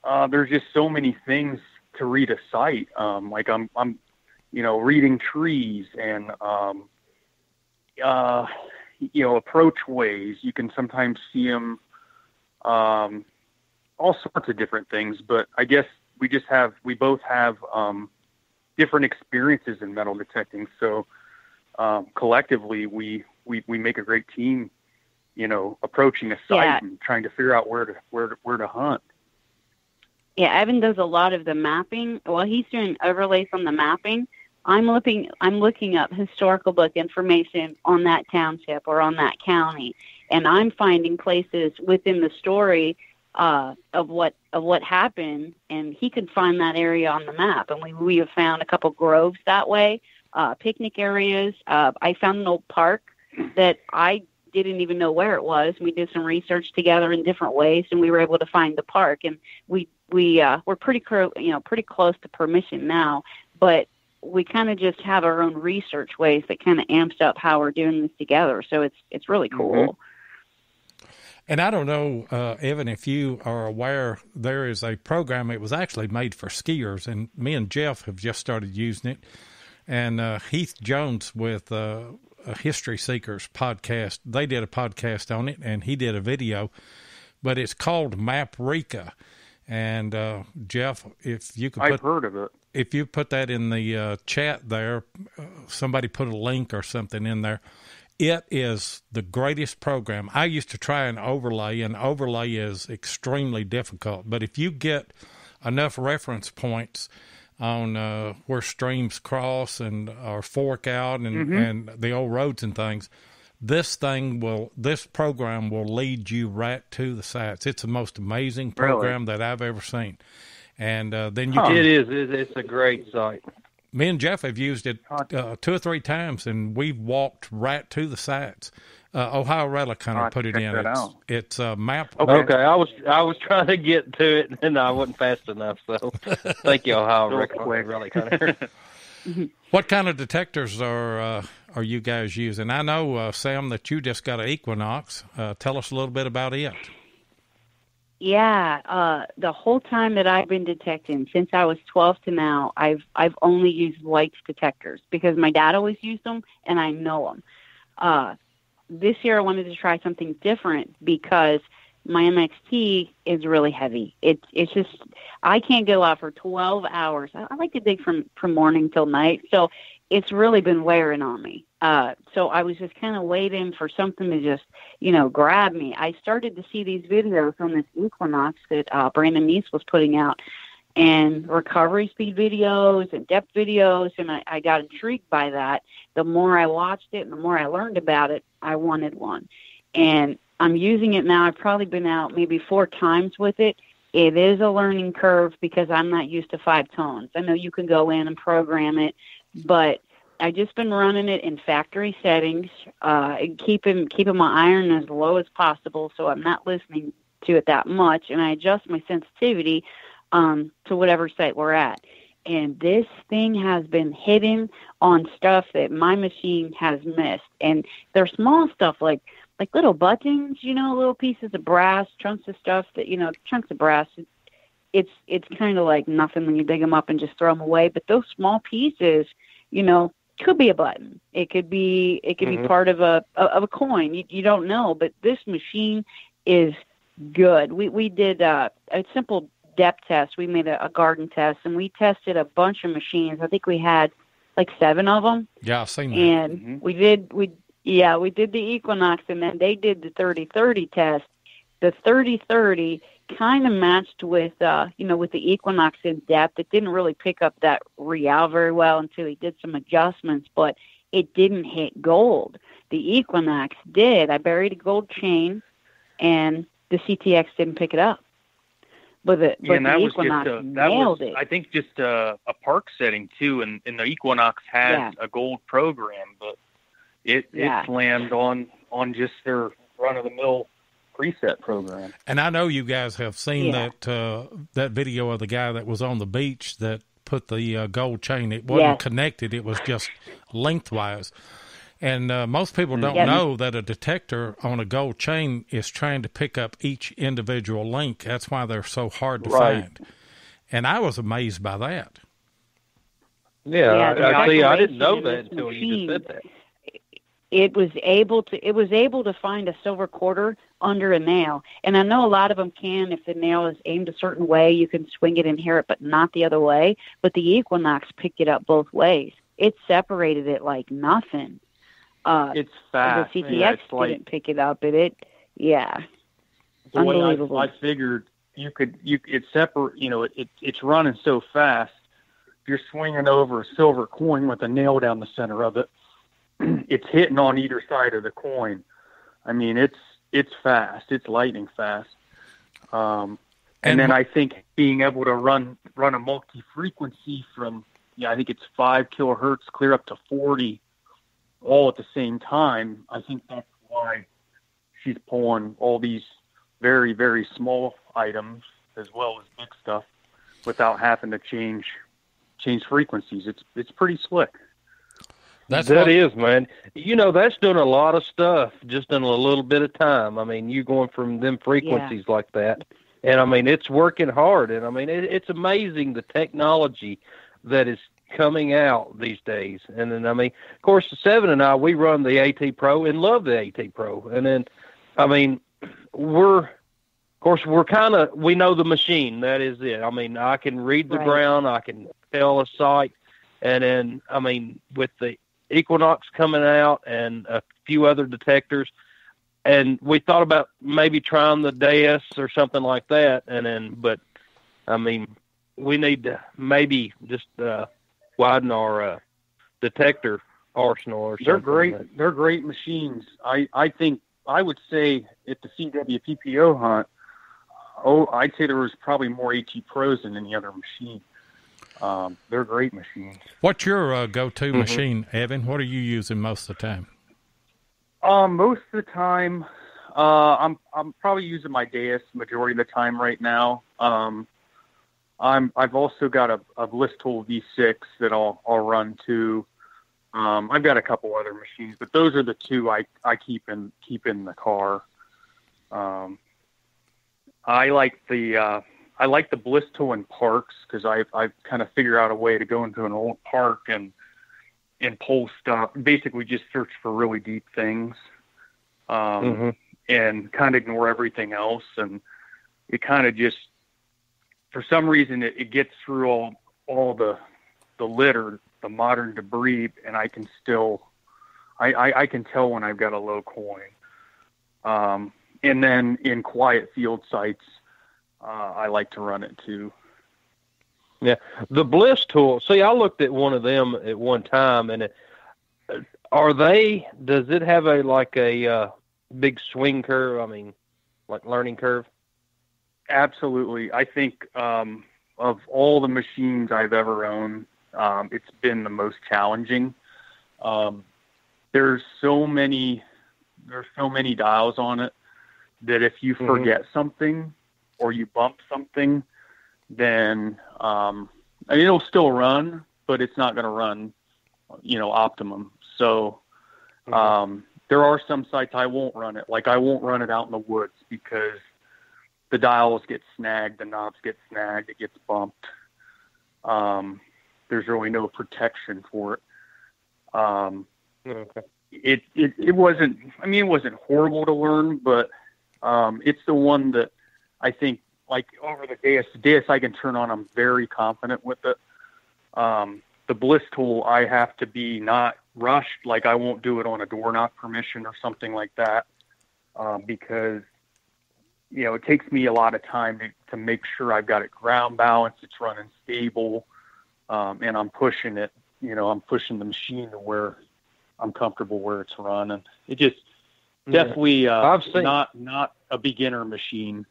there's just so many things to read a site. Like I'm, you know, reading trees and, you know, approach ways. You can sometimes see them, all sorts of different things, but I guess we both have different experiences in metal detecting. So collectively, we make a great team, you know, approaching a site and trying to figure out where to hunt. Yeah, Evan does a lot of the mapping. While he's doing overlays on the mapping, I'm looking up historical book information on that township or on that county, and I'm finding places within the story of what happened, and he could find that area on the map. And we have found a couple groves that way, picnic areas. I found an old park that I didn't even know where it was. We did some research together in different ways, and we were able to find the park. And we're pretty close to permission now, but we kind of just have our own research ways that kind of amps up how we're doing this together. So it's really cool. Mm-hmm. And I don't know, Evan, if you are aware, there is a program. It was actually made for skiers, and me and Jeff have just started using it. And Heath Jones with History Seekers podcast, they did a podcast on it, and he did a video. But it's called Maprika. And Jeff, if you could I've heard of it. If you put that in the chat there, somebody put a link or something in there. It is the greatest program. I used to try an overlay, and overlay is extremely difficult. But if you get enough reference points on where streams cross and or fork out and the old roads and things, this program will lead you right to the sites. It's the most amazing program that I've ever seen. And then you can, it's a great site. Me and Jeff have used it 2 or 3 times, and we've walked right to the sites. Ohio Relic Hunter put it in. It's a map. Okay, I was trying to get to it, and I wasn't fast enough. So, thank you, Ohio Relic Hunter. What kind of detectors are you guys using? I know, Sam, that you just got an Equinox. Tell us a little bit about it. Yeah, the whole time that I've been detecting, since I was 12 to now, I've only used White's detectors because my dad always used them, and I know them. This year I wanted to try something different because my MXT is really heavy. It's just, I can't go out for 12 hours. I like to dig from morning till night, so it's really been wearing on me. So I was just kind of waiting for something to just, grab me. I started to see these videos on this Equinox that Brandon Neese was putting out, and recovery speed videos and depth videos, and I got intrigued by that. The more I watched it and the more I learned about it, I wanted one. And I'm using it now. I've probably been out maybe 4 times with it. It is a learning curve because I'm not used to 5 tones. I know you can go in and program it, but I've just been running it in factory settings, keeping my iron as low as possible so I'm not listening to it that much, and I adjust my sensitivity to whatever site we're at. And this thing has been hitting on stuff that my machine has missed. And they're small stuff like like little buttons, little pieces of brass, chunks of stuff that, chunks of brass. It's kind of like nothing when you dig them up and just throw them away. But those small pieces, could be a button. It could be part of a coin. You don't know. But this machine is good. We did a simple depth test. We made a garden test, and we tested a bunch of machines. I think we had like 7 of them. Yeah, I've seen that. And we did the Equinox, and then they did the 30-30 test. The 30-30 kind of matched with with the Equinox in depth. It didn't really pick up that real very well until he did some adjustments, but it didn't hit gold. The Equinox did. I buried a gold chain, and the CTX didn't pick it up. But the Equinox nailed it. I think just a park setting too, and the Equinox has a gold program, but it slammed on just their run-of-the-mill preset program. And I know you guys have seen that video of the guy that was on the beach that put the gold chain. It wasn't connected; it was just lengthwise. And most people don't know that a detector on a gold chain is trying to pick up each individual link. That's why they're so hard to find. And I was amazed by that. Yeah, I didn't know that until you just said that. It was able to find a silver quarter under a nail. And I know a lot of them can, if the nail is aimed a certain way, you can swing it and hear it, but not the other way. But the Equinox picked it up both ways. It separated it like nothing. It's fast. The CTX didn't pick it up. Unbelievable. I figured it's separate. It's running so fast. If you're swinging over a silver coin with a nail down the center of it, it's hitting on either side of the coin. I mean, it's fast. It's lightning fast. And then I think being able to run a multi-frequency from, I think it's 5 kilohertz clear up to 40 all at the same time. I think that's why she's pulling all these very, very small items as well as big stuff without having to change frequencies. It's pretty slick. That is, man. That's doing a lot of stuff just in a little bit of time. I mean, you going from them frequencies like that. And, I mean, it's working hard. And, I mean, it's amazing the technology that is coming out these days. And then, I mean, of course, the 7 and I, we run the AT Pro and love the AT Pro. And then, I mean, we know the machine. That is it. I mean, I can read the ground. I can tell a site. And then, I mean, with the Equinox coming out and a few other detectors, and we thought about maybe trying the DAS or something like that. And then, but I mean, we need to maybe just widen our detector arsenal or something. They're great. They're great machines. I think I would say at the CWPPO hunt, I'd say there was probably more AT Pros than any other machine. They're great machines. What's your go-to machine, Evan? What are you using most of the time? Most of the time, I'm probably using my DAS majority of the time right now. I've also got a Bliss Tool V6 that I'll run too. I've got a couple other machines, but those are the two I keep in the car. I like the Bliss Tool in parks because I've kind of figured out a way to go into an old park and pull stuff. Basically, just search for really deep things, and kind of ignore everything else. And it kind of just, for some reason, it gets through all the litter, the modern debris, and I can still, I can tell when I've got a low coin. And then in quiet field sites, I like to run it too. Yeah, the Bliss Tool. See, I looked at one of them at one time, and does it have a big swing curve? I mean, like learning curve? Absolutely. I think of all the machines I've ever owned, it's been the most challenging. There's so many dials on it that if you forget something or you bump something, then it'll still run, but it's not going to run, optimum. So there are some sites I won't run it. Like I won't run it out in the woods because the dials get snagged, the knobs get snagged, it gets bumped. There's really no protection for it. Okay. It wasn't, I mean, it wasn't horrible to learn, but it's the one that I think, like over the Deus I can turn on, I'm very confident with it. The Bliss tool, I have to be not rushed. Like I won't do it on a door knock permission or something like that, because, you know, it takes me a lot of time to make sure I've got it ground balanced, it's running stable, and I'm pushing it, you know, I'm pushing the machine to where I'm comfortable where it's running. It just definitely not a beginner machine.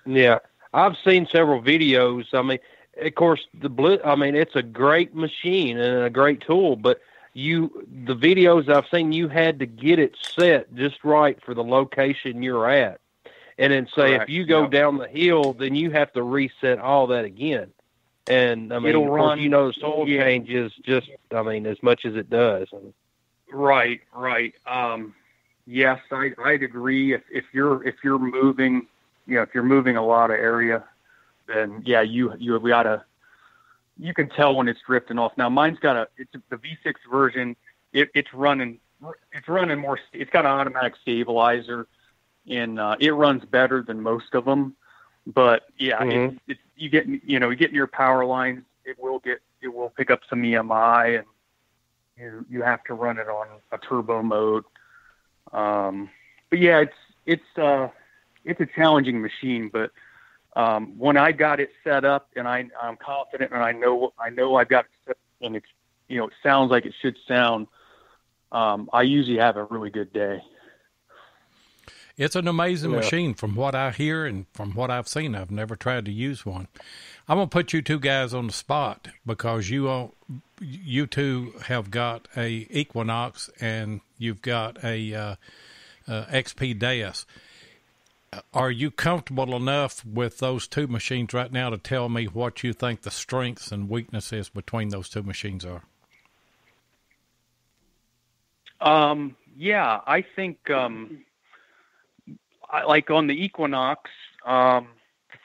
Yeah, I've seen several videos. I mean, of course, it's a great machine and a great tool, but the videos I've seen, you had to get it set just right for the location you're at. And then say, Correct. If you go down the hill, then you have to reset all that again. And I mean, It'll of course, run, you know, the soil changes just, I mean, as much as it does. Right. Yes, I'd agree. If you're moving, you know, if you're moving a lot of area, then yeah, you can tell when it's drifting off. Now mine's got it's the V6 version. It's running more. It's got an automatic stabilizer, and it runs better than most of them. But yeah, you get in your power lines, it will pick up some EMI, and you have to run it on a turbo mode. But yeah, it's a challenging machine, but when I got it set up and I'm confident and I know I've got it set and it's, you know, it sounds like it should sound, I usually have a really good day. It's an amazing machine from what I hear and from what I've seen. I've never tried to use one. I'm going to put you two guys on the spot because you two have got a Equinox and you've got a XP Deus. Are you comfortable enough with those two machines right now to tell me what you think the strengths and weaknesses between those two machines are? Yeah, I think, like on the Equinox, the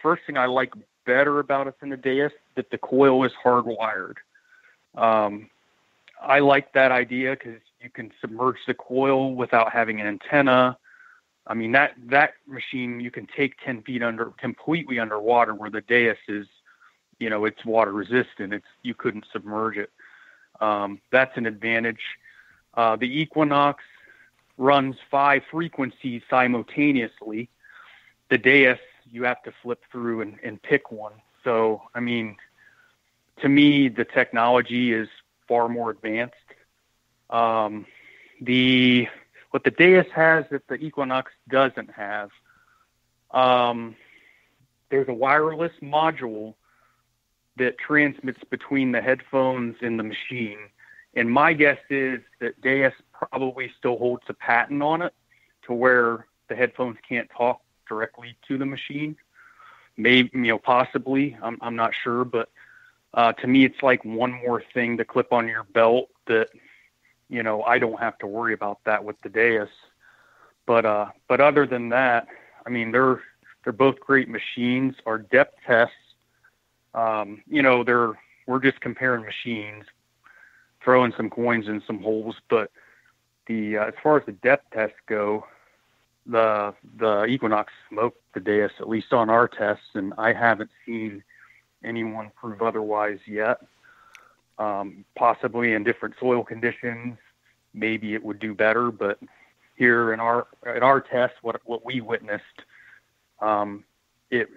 first thing I like better about it than the Deus, that the coil is hardwired. I like that idea because you can submerge the coil without having an antenna. I mean, that machine, you can take 10 feet completely underwater, where the Deus is, you know, it's water resistant. You couldn't submerge it. That's an advantage. The Equinox runs 5 frequencies simultaneously. The Deus, you have to flip through and pick one. So, I mean, to me, the technology is far more advanced. What the Deus has that the Equinox doesn't have, there's a wireless module that transmits between the headphones and the machine. And my guess is that Deus probably still holds a patent on it to where the headphones can't talk directly to the machine. Maybe, you know, possibly, I'm not sure, but to me, it's like one more thing to clip on your belt that, you know, I don't have to worry about that with the Deus. But other than that, I mean, they're both great machines. Our depth tests, you know, we're just comparing machines, throwing some coins in some holes. But as far as the depth tests go, the Equinox smoked the Deus, at least on our tests, and I haven't seen anyone prove otherwise yet. Possibly in different soil conditions, maybe it would do better, but here in our tests, what we witnessed, it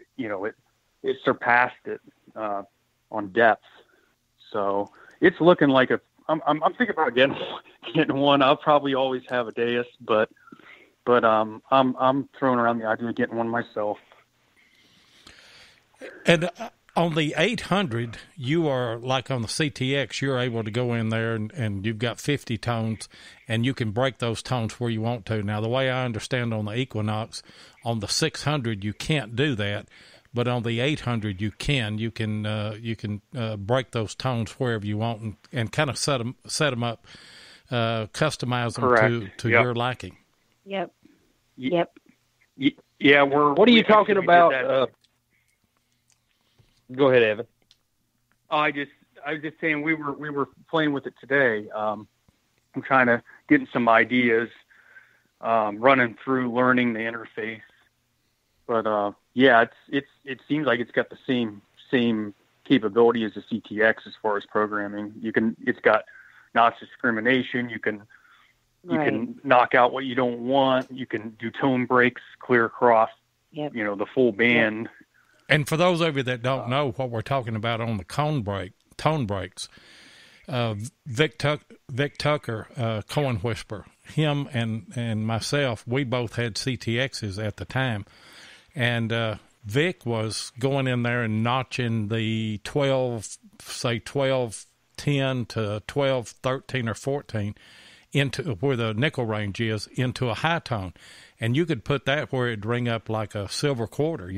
surpassed it on depth. So it's looking like I'm thinking about getting one. I'll probably always have a Deus, but I'm throwing around the idea of getting one myself. And on the 800, you are like on the CTX, you're able to go in there and you've got 50 tones and you can break those tones where you want to. Now, the way I understand on the Equinox, on the 600, you can't do that, but on the 800, you can. You can break those tones wherever you want and kind of set them up customize them Correct. to Yep. your liking. Yep. Y- Yep. Yeah, What are you talking about? Go ahead, Evan. I was just saying we were playing with it today. I'm trying to get some ideas, running through learning the interface. But yeah, it seems like it's got the same capability as the CTX as far as programming. It's got notch discrimination. You can knock out what you don't want. You can do tone breaks clear across, the full band. Yep. And for those of you that don't know what we're talking about on the tone breaks, Vic Tucker, Coin Whisperer, him and myself, we both had CTXs at the time. And Vic was going in there and notching the 1210 to 1213 or 14 into where the nickel range is into a high tone. And you could put that where it'd ring up like a silver quarter,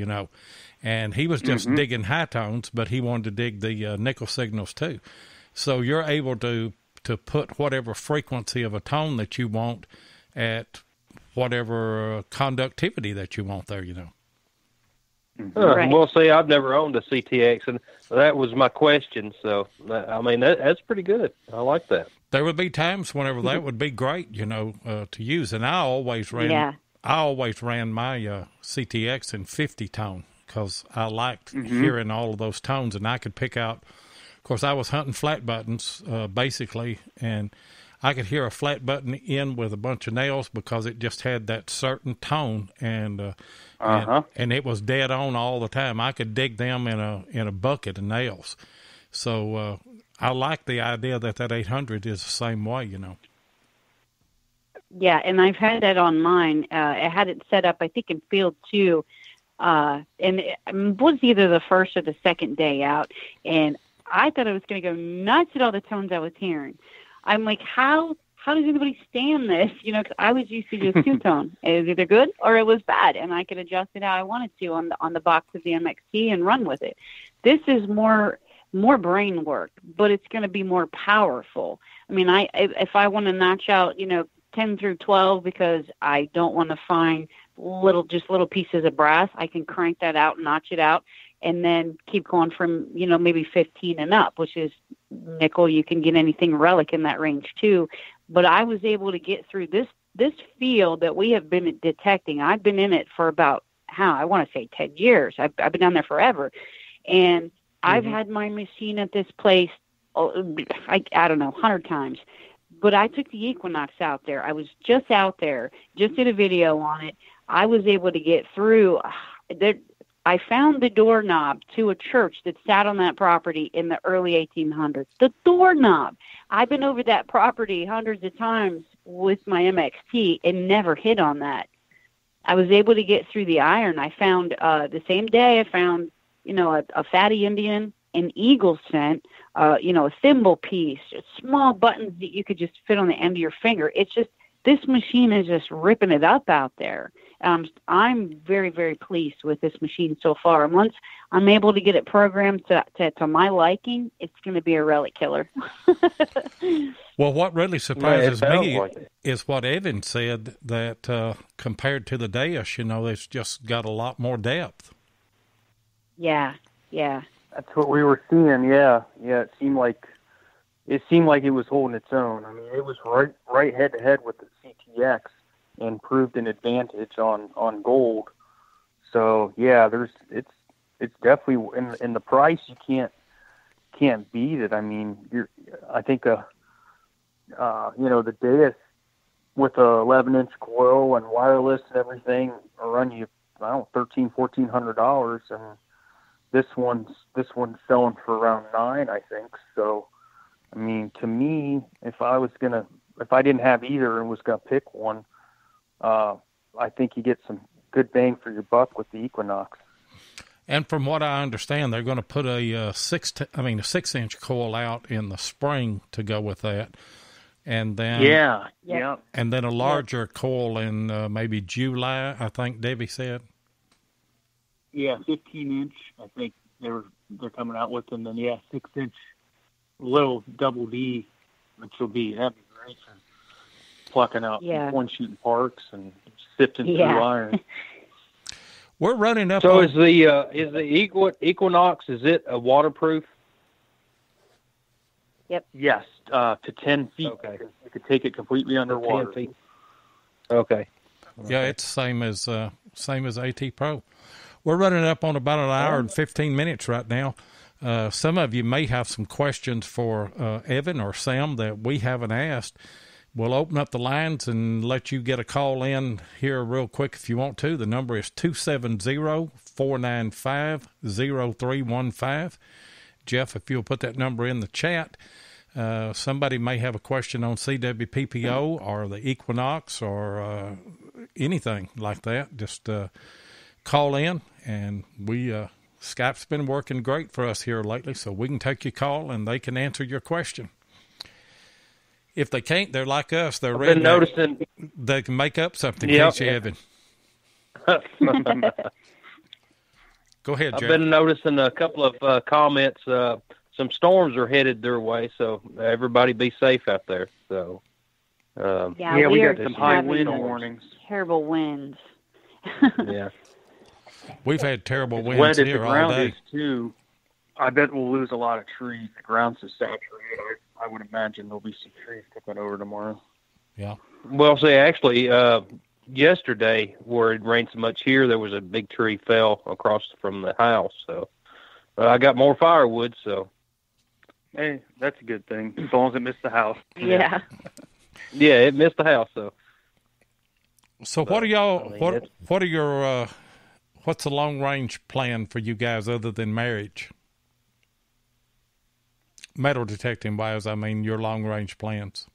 And he was just digging high tones, but he wanted to dig the nickel signals too. So you're able to put whatever frequency of a tone that you want at whatever conductivity that you want there, Right. Well, see, I've never owned a CTX, and that was my question. So, that's pretty good. I like that. There would be times whenever that would be great, to use. And I always ran my CTX in 50 tone because I liked hearing all of those tones, and I could pick out. Of course, I was hunting flat buttons basically, and I could hear a flat button in with a bunch of nails because it just had that certain tone, and it was dead on all the time. I could dig them in a bucket of nails. So I like the idea that 800 is the same way, Yeah, and I've had that on mine. I had it set up, I think, in field 2, and it was either the first or the second day out, and I thought I was going to go nuts at all the tones I was hearing. I'm like, how does anybody stand this? Because I was used to just two-tone. It was either good or it was bad, and I could adjust it how I wanted to on the box of the MXT and run with it. This is more brain work, but it's going to be more powerful. I mean, if I want to notch out, 10 through 12 because I don't want to find little pieces of brass, I can crank that out, notch it out, and then keep going from, maybe 15 and up, which is nickel. You can get anything relic in that range too. But I was able to get through this field that we have been detecting. I've been in it for about, I want to say 10 years. I've been down there forever. And I've had my machine at this place, I don't know, 100 times. But I took the Equinox out there. I was just out there, just did a video on it. I was able to get through. I found the doorknob to a church that sat on that property in the early 1800s. The doorknob. I've been over that property hundreds of times with my MXT and never hit on that. I was able to get through the iron. I found the same day I found, a fatty Indian, an eagle scent, a thimble piece, small buttons that you could just fit on the end of your finger. It's just, this machine is just ripping it up out there. I'm very, very pleased with this machine so far. And once I'm able to get it programmed to my liking, it's going to be a relic killer. Well, what really surprises me is what Evan said, that compared to the Deus, it's just got a lot more depth. Yeah. That's what we were seeing. Yeah. It seemed like it was holding its own. I mean, it was right head to head with the CTX and proved an advantage on gold. So yeah, it's definitely in the price. You can't beat it. I mean, I think the Deus with a 11-inch coil and wireless and everything will run you, $1,300-$1,400, and this one's selling for around $9,000, I think. So, I mean, to me, if I didn't have either and was gonna pick one, I think you get some good bang for your buck with the Equinox. And from what I understand, they're going to put a 6-inch coil out in the spring to go with that, and then and then a larger coil in maybe July, I think Debbie said. Yeah, 15-inch. I think they're coming out with, and then 6-inch little double D, which will be heavy, streets and plucking out point shooting parks and sifting through iron. We're running up. So is the Equinox, is it a waterproof? Yep. Yes, to 10 feet. Okay. You could take it completely underwater. 10 feet. Okay. Yeah, it's same as AT Pro. We're running up on about an hour and 15 minutes right now. Some of you may have some questions for Evan or Sam that we haven't asked. We'll open up the lines and let you get a call in here real quick if you want to. The number is 270-495-0315. Jeff, if you'll put that number in the chat. Somebody may have a question on CWPPO or the Equinox or anything like that. Just call in, and Skype's been working great for us here lately, so we can take your call and they can answer your question. If they can't, they're like us. They're ready. They can make up something. Yep. Evan. Go ahead, Jeff. I've been noticing a couple of comments. Some storms are headed their way, so everybody be safe out there. So, we got some high wind warnings. Terrible winds. Yeah. We've had terrible winds here all day. Too. I bet we'll lose a lot of trees. The ground's so saturated. I would imagine there'll be some trees tipping over tomorrow. Yeah. Well, see, actually, yesterday, where it rained so much here, there was a big tree fell across from the house. So I got more firewood. So, hey, that's a good thing as long as it missed the house. Yeah. Yeah, it missed the house. So what are y'all? What are your? What's the long range plan for you guys other than marriage? Metal detecting wise, I mean your long range plans.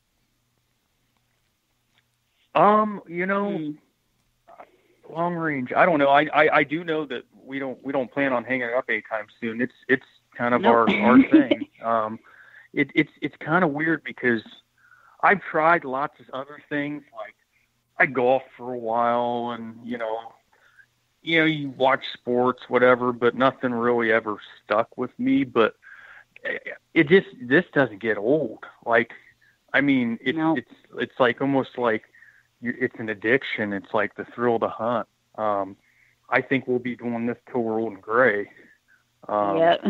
Long range. I don't know. I do know that we don't plan on hanging it up anytime soon. It's kind of our thing. It's kind of weird because I've tried lots of other things. Like I golfed for a while, and you watch sports, whatever, but nothing really ever stuck with me. But this doesn't get old. Like, I mean, it's like almost like it's an addiction. It's like the thrill to hunt. I think we'll be doing this till we're old and gray. Yep.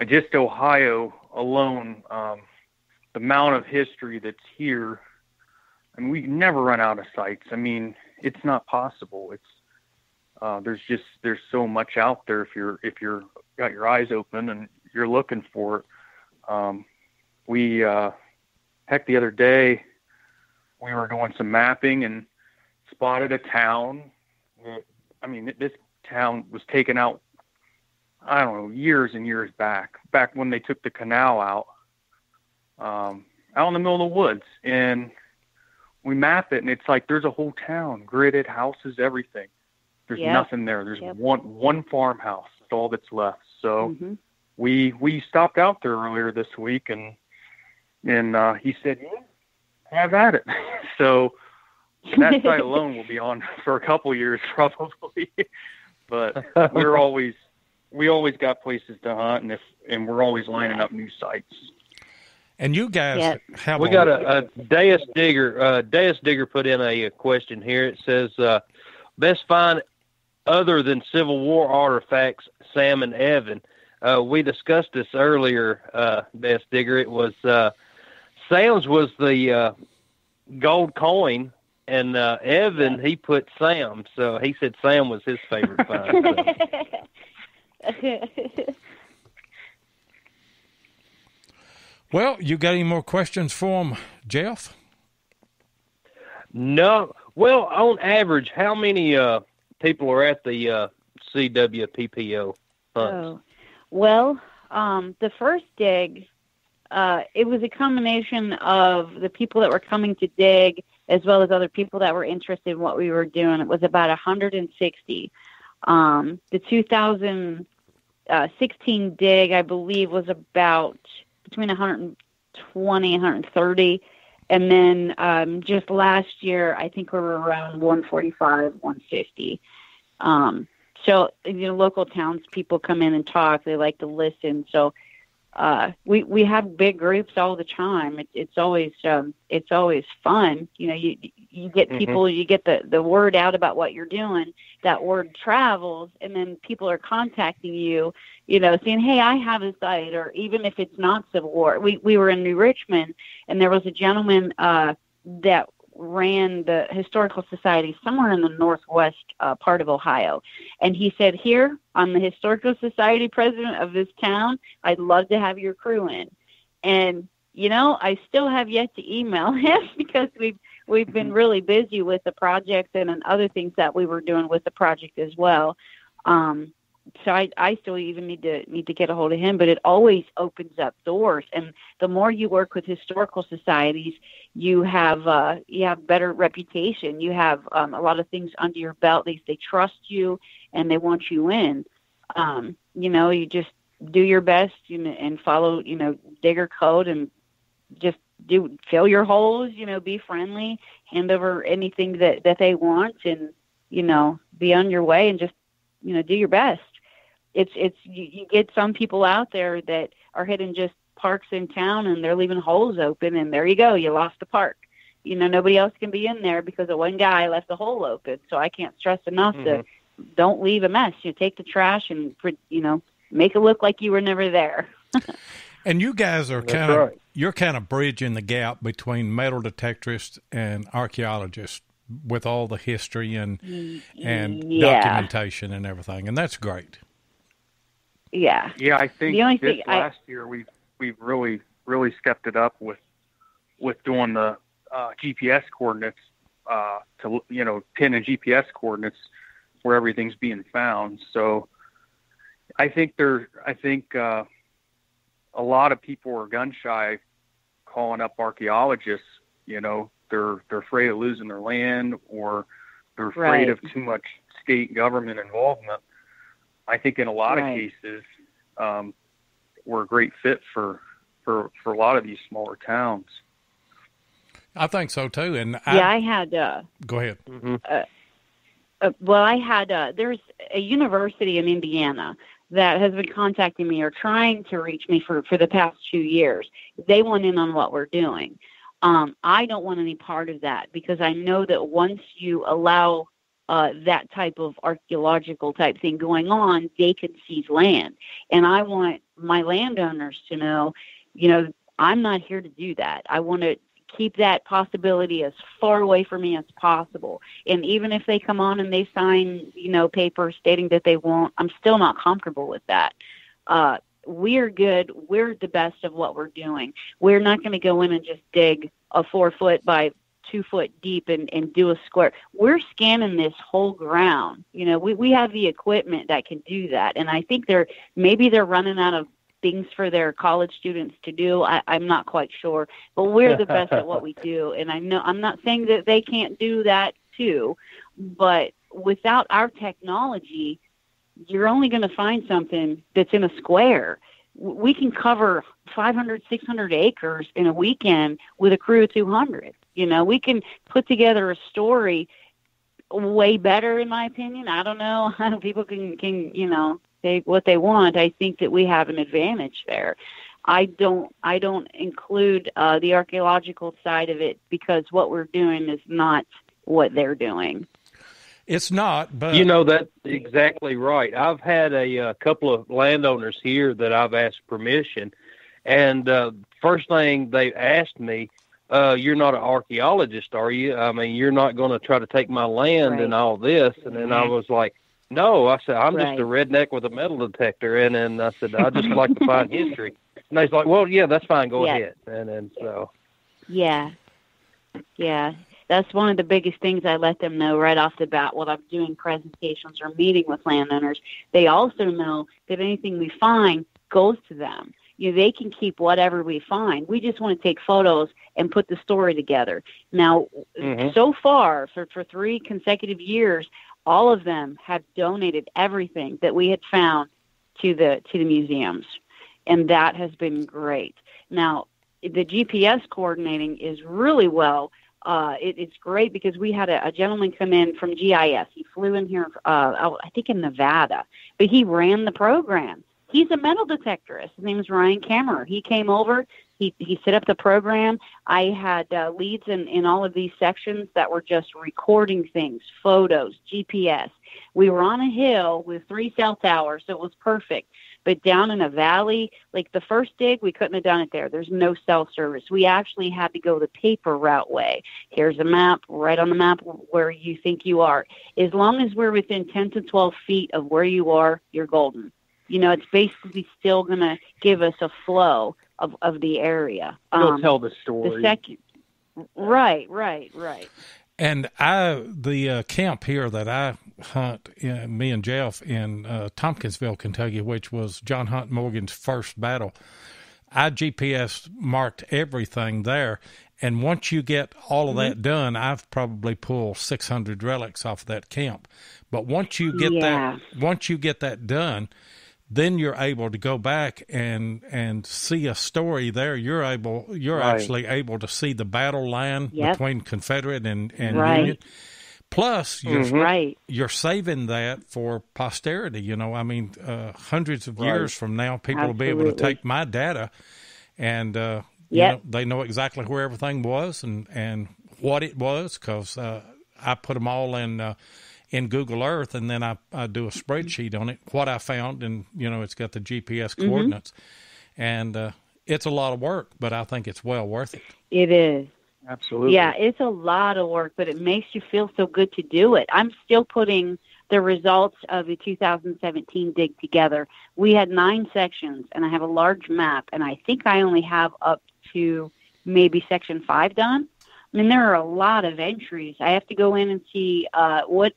Just Ohio alone, the amount of history that's here, and we never run out of sites. I mean, it's not possible. It's there's so much out there if you're got your eyes open and you're looking for it. The other day we were doing some mapping and spotted a town. This town was taken out, I don't know, years and years back when they took the canal out in the middle of the woods. And we map it, and it's like there's a whole town, gridded houses, everything. There's nothing there. There's one farmhouse. That's all that's left. So we stopped out there earlier this week, and he said, have at it. So that site alone will be on for a couple years probably. But we always got places to hunt, and we're always lining up new sites. And you guys have we got a Deus Digger. Deus Digger put in a question here. It says, best find other than Civil War artifacts, Sam and Evan. We discussed this earlier, Deus Digger. It was Sam's was the gold coin, and Evan, he put Sam. So he said Sam was his favorite find. So. Well, you got any more questions for him, Jeff? No. Well, on average, how many people are at the CWPPO hunts? Well, the first dig, it was a combination of the people that were coming to dig as well as other people that were interested in what we were doing. It was about 160. The 2016 dig, I believe, was about between 120 and 130. And then just last year, I think we were around 145, 150. So, local townspeople come in and talk. They like to listen. So we have big groups all the time. It's always fun. You know, you get people, you get the word out about what you're doing. That word travels, and then people are contacting you, you know, saying, "Hey, I have a site," or even if it's not Civil War. We were in New Richmond, and there was a gentleman that ran the Historical Society somewhere in the northwest part of Ohio. And he said, "Here, I'm the Historical Society president of this town. I'd love to have your crew in." And, you know, I still have yet to email him because we've been really busy with the project and other things that we were doing with the project as well. So I still even need to get a hold of him, but it always opens up doors. And the more you work with historical societies, you have better reputation. You have a lot of things under your belt. They trust you and they want you in. You know, you just do your best and follow, you know, Digger code and just fill your holes, you know, be friendly, hand over anything that they want, and, you know, be on your way and just, you know, do your best. You get some people out there that are hitting just parks in town and they're leaving holes open, and there you go, you lost the park. You know, nobody else can be in there because of one guy left the hole open. So I can't stress enough to don't leave a mess. You take the trash and, you know, make it look like you were never there. And you guys are you're kind of bridging the gap between metal detectorists and archaeologists with all the history and documentation and everything, and that's great. Yeah. Yeah, I think last year we've really stepped it up with doing the GPS coordinates to, you know, pin and GPS coordinates where everything's being found. So I think a lot of people are gun shy calling up archaeologists. You know, they're afraid of losing their land, or they're afraid of too much state government involvement. I think in a lot of cases, we're a great fit for a lot of these smaller towns. I think so too. And I had. Go ahead. Well, I had. There's a university in Indiana that has been contacting me or trying to reach me for the past 2 years. They want in on what we're doing. I don't want any part of that, because I know that once you allow that type of archaeological type thing going on, they can seize land. And I want my landowners to know, you know, I'm not here to do that. I want to keep that possibility as far away from me as possible. And even if they come on and they sign, you know, papers stating that they won't, I'm still not comfortable with that. We're good. We're the best of what we're doing. We're not going to go in and just dig a 4 foot by 2 foot deep and do a square. We're scanning this whole ground. You know, we have the equipment that can do that. And I think they're running out of things for their college students to do. I'm not quite sure, but we're the best at what we do. And I know, I'm not saying that they can't do that too, but without our technology, you're only going to find something that's in a square. We can cover 500, 600 acres in a weekend with a crew of 200. You know, we can put together a story way better, in my opinion. I don't know how people can, you know, say what they want. I think that we have an advantage there. I don't include the archaeological side of it, because what we're doing is not what they're doing. It's not, but... You know, that's exactly right. I've had a couple of landowners here that I've asked permission, and first thing they asked me, you're not an archaeologist, are you? I mean, you're not going to try to take my land and all this. And then I was like, no. I said, I'm just a redneck with a metal detector. And then I said, I just like to find history. And he's like, well, yeah, that's fine. Go ahead. And then so... Yeah. That's one of the biggest things I let them know right off the bat while I'm doing presentations or meeting with landowners. They also know that anything we find goes to them. You know, they can keep whatever we find. We just want to take photos and put the story together. Now, so far, for 3 consecutive years, all of them have donated everything that we had found to the museums, and that has been great. Now, the GPS coordinating is really well. It's great because we had a gentleman come in from GIS. He flew in here, I think in Nevada, but he ran the program. He's a metal detectorist. His name is Ryan Kammerer. He came over. He set up the program. I had leads in all of these sections that were just recording things, photos, GPS. We were on a hill with 3 cell towers, so it was perfect. But down in a valley, like the first dig, we couldn't have done it there. There's no cell service. We actually had to go the paper route way. Here's a map, right on the map where you think you are. As long as we're within 10 to 12 feet of where you are, you're golden. You know, it's basically still going to give us a flow of the area. It'll tell the story. The second, right. And the camp here that I hunt, me and Jeff, in Tompkinsville, Kentucky, which was John Hunt Morgan's first battle, I GPS marked everything there. And once you get all of that done, I've probably pulled 600 relics off of that camp. But once you get that done, then you're able to go back and see a story there. You're actually able to see the battle line between Confederate and Union. Plus, you're saving that for posterity. You know, I mean, hundreds of years from now, people will be able to take my data and you know, they know exactly where everything was and what it was, because I put them all in Google Earth, and then I do a spreadsheet on it, what I found, and, you know, it's got the GPS coordinates. And it's a lot of work, but I think it's well worth it. It is. Absolutely. Yeah, it's a lot of work, but it makes you feel so good to do it. I'm still putting the results of the 2017 dig together. We had 9 sections, and I have a large map, and I think I only have up to maybe section 5 done. I mean, there are a lot of entries. I have to go in and see what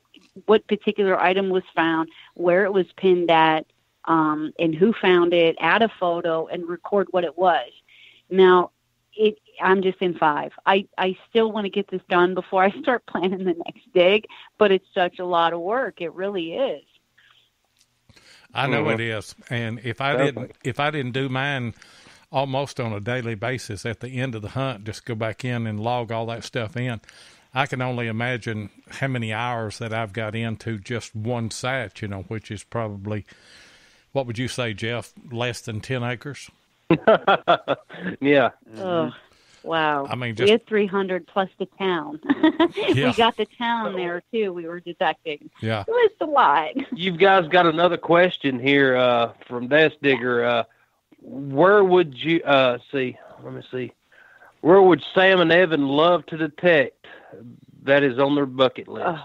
particular item was found, where it was pinned at, and who found it, add a photo, and record what it was. Now, I'm just in 5. I still want to get this done before I start planning the next dig, but it's such a lot of work. It really is. I know it is. And if I didn't do mine almost on a daily basis at the end of the hunt, just go back in and log all that stuff in, I can only imagine how many hours that I've got into just one site, you know, which is probably, what would you say, Jeff, less than 10 acres? Yeah. Oh, wow. I mean, we had 300 plus the town. We got the town there, too. We were detecting. Yeah. It was a lot. You guys got another question here from Death Digger. Where would you, let me see. Where would Sam and Evan love to detect? That is on their bucket list. Oh,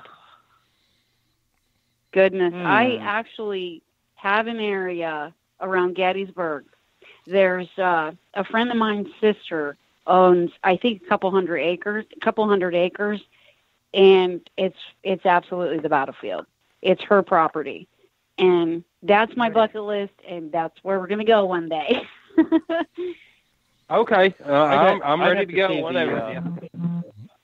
goodness. I actually have an area around Gettysburg. There's a friend of mine's sister owns, I think, a couple hundred acres, and it's absolutely the battlefield. It's her property. And that's my bucket list, and that's where we're going to go one day. Okay. I'm ready to go whenever.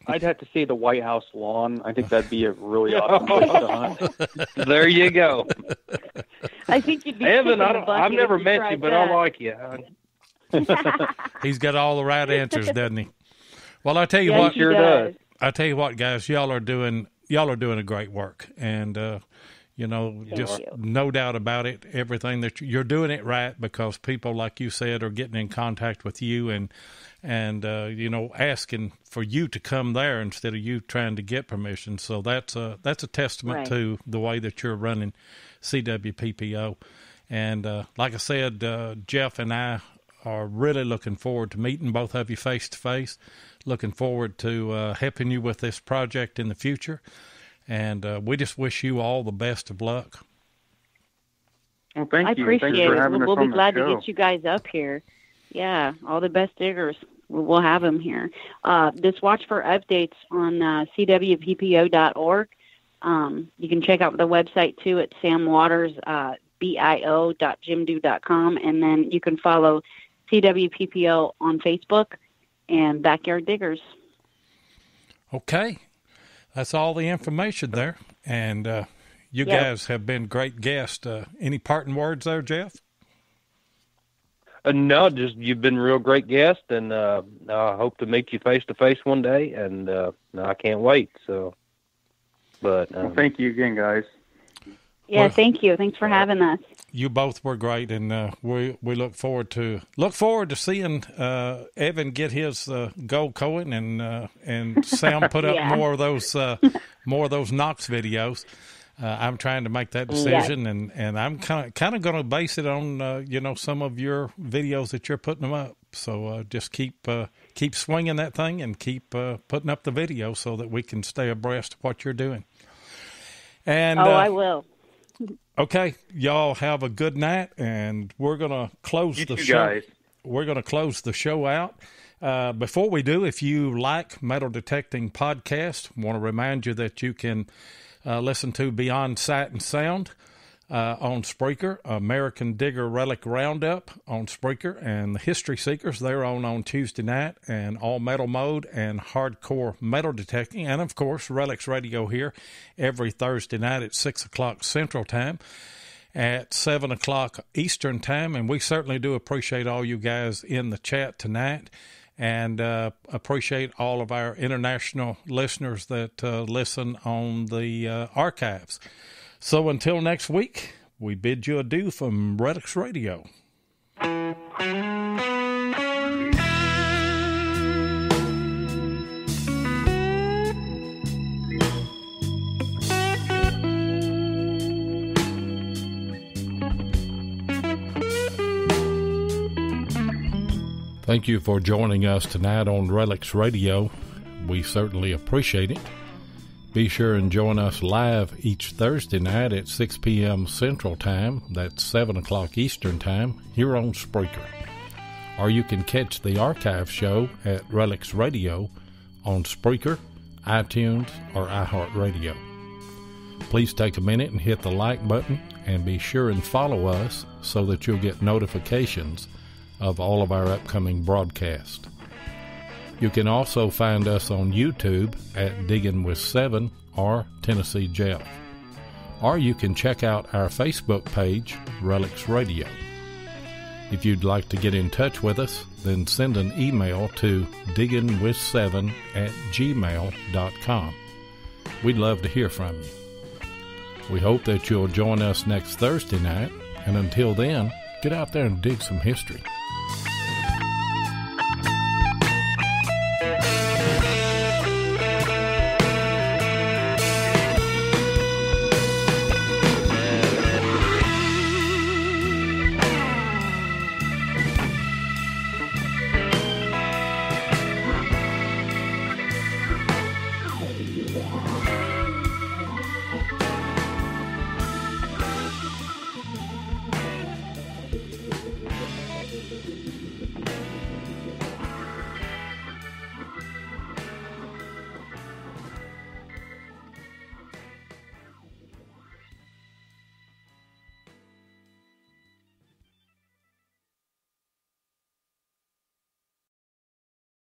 I'd have to see the White House lawn. I think that'd be a really awesome place to hunt. There you go. I think you'd be Evan, I've never met you, but I like you. He's got all the right answers, doesn't he? Well, I tell you yeah, what, sure does. I tell you what, guys, y'all are doing a great work, and you know, just no doubt about it. Everything that you're doing it right, because people, like you said, are getting in contact with you and you know, asking for you to come there instead of you trying to get permission. So that's a testament to the way that you're running CWPPO. And like I said, Jeff and I are really looking forward to meeting both of you face to face. Looking forward to helping you with this project in the future. And we just wish you all the best of luck. Well, thank you. I appreciate Thanks for it. having us We'll on be glad the show. to get you guys up here. Yeah, all the best diggers. We'll have them here. Just watch for updates on CWPPO.org. You can check out the website, too, at Sam Waters, bio.jimdo.com. And then you can follow CWPPO on Facebook and Backyard Diggers. Okay. That's all the information there. And you guys have been great guests. Any parting words there, Jeff? No, just you've been a real great guest, and I hope to meet you face to face one day, and I can't wait. So, but well, thank you again, guys. Yeah, thank you. Thanks for having us. You both were great, and we look forward to seeing Evan get his gold coin, and Sam put up more of those Knox videos. I'm trying to make that decision, and I'm kind of going to base it on some of your videos that you're putting them up. So just keep swinging that thing and keep putting up the video so that we can stay abreast of what you're doing. And I will. Okay, y'all have a good night, and we're going to close the show. Guys. We're going to close the show out. Before we do, if you like Metal Detecting Podcast, want to remind you that you can listen to Beyond Sight and Sound on Spreaker, American Digger Relic Roundup on Spreaker, and the History Seekers, they're on Tuesday night, and All Metal Mode and Hardcore Metal Detecting, and of course Relics Radio here every Thursday night at 6 o'clock Central Time, at 7 o'clock Eastern Time, and we certainly do appreciate all you guys in the chat tonight, and appreciate all of our international listeners that listen on the archives. So until next week, we bid you adieu from Relics Radio. Thank you for joining us tonight on Relics Radio. We certainly appreciate it. Be sure and join us live each Thursday night at 6 p.m. Central Time, that's 7 o'clock Eastern Time, here on Spreaker. Or you can catch the archive show at Relics Radio on Spreaker, iTunes, or iHeartRadio. Please take a minute and hit the like button, and be sure and follow us so that you'll get notifications of all of our upcoming broadcasts. You can also find us on YouTube at Diggin' with Seven or Tennessee Jeff. Or you can check out our Facebook page, Relics Radio. If you'd like to get in touch with us, then send an email to digginwith7@gmail.com. We'd love to hear from you. We hope that you'll join us next Thursday night, and until then, get out there and dig some history.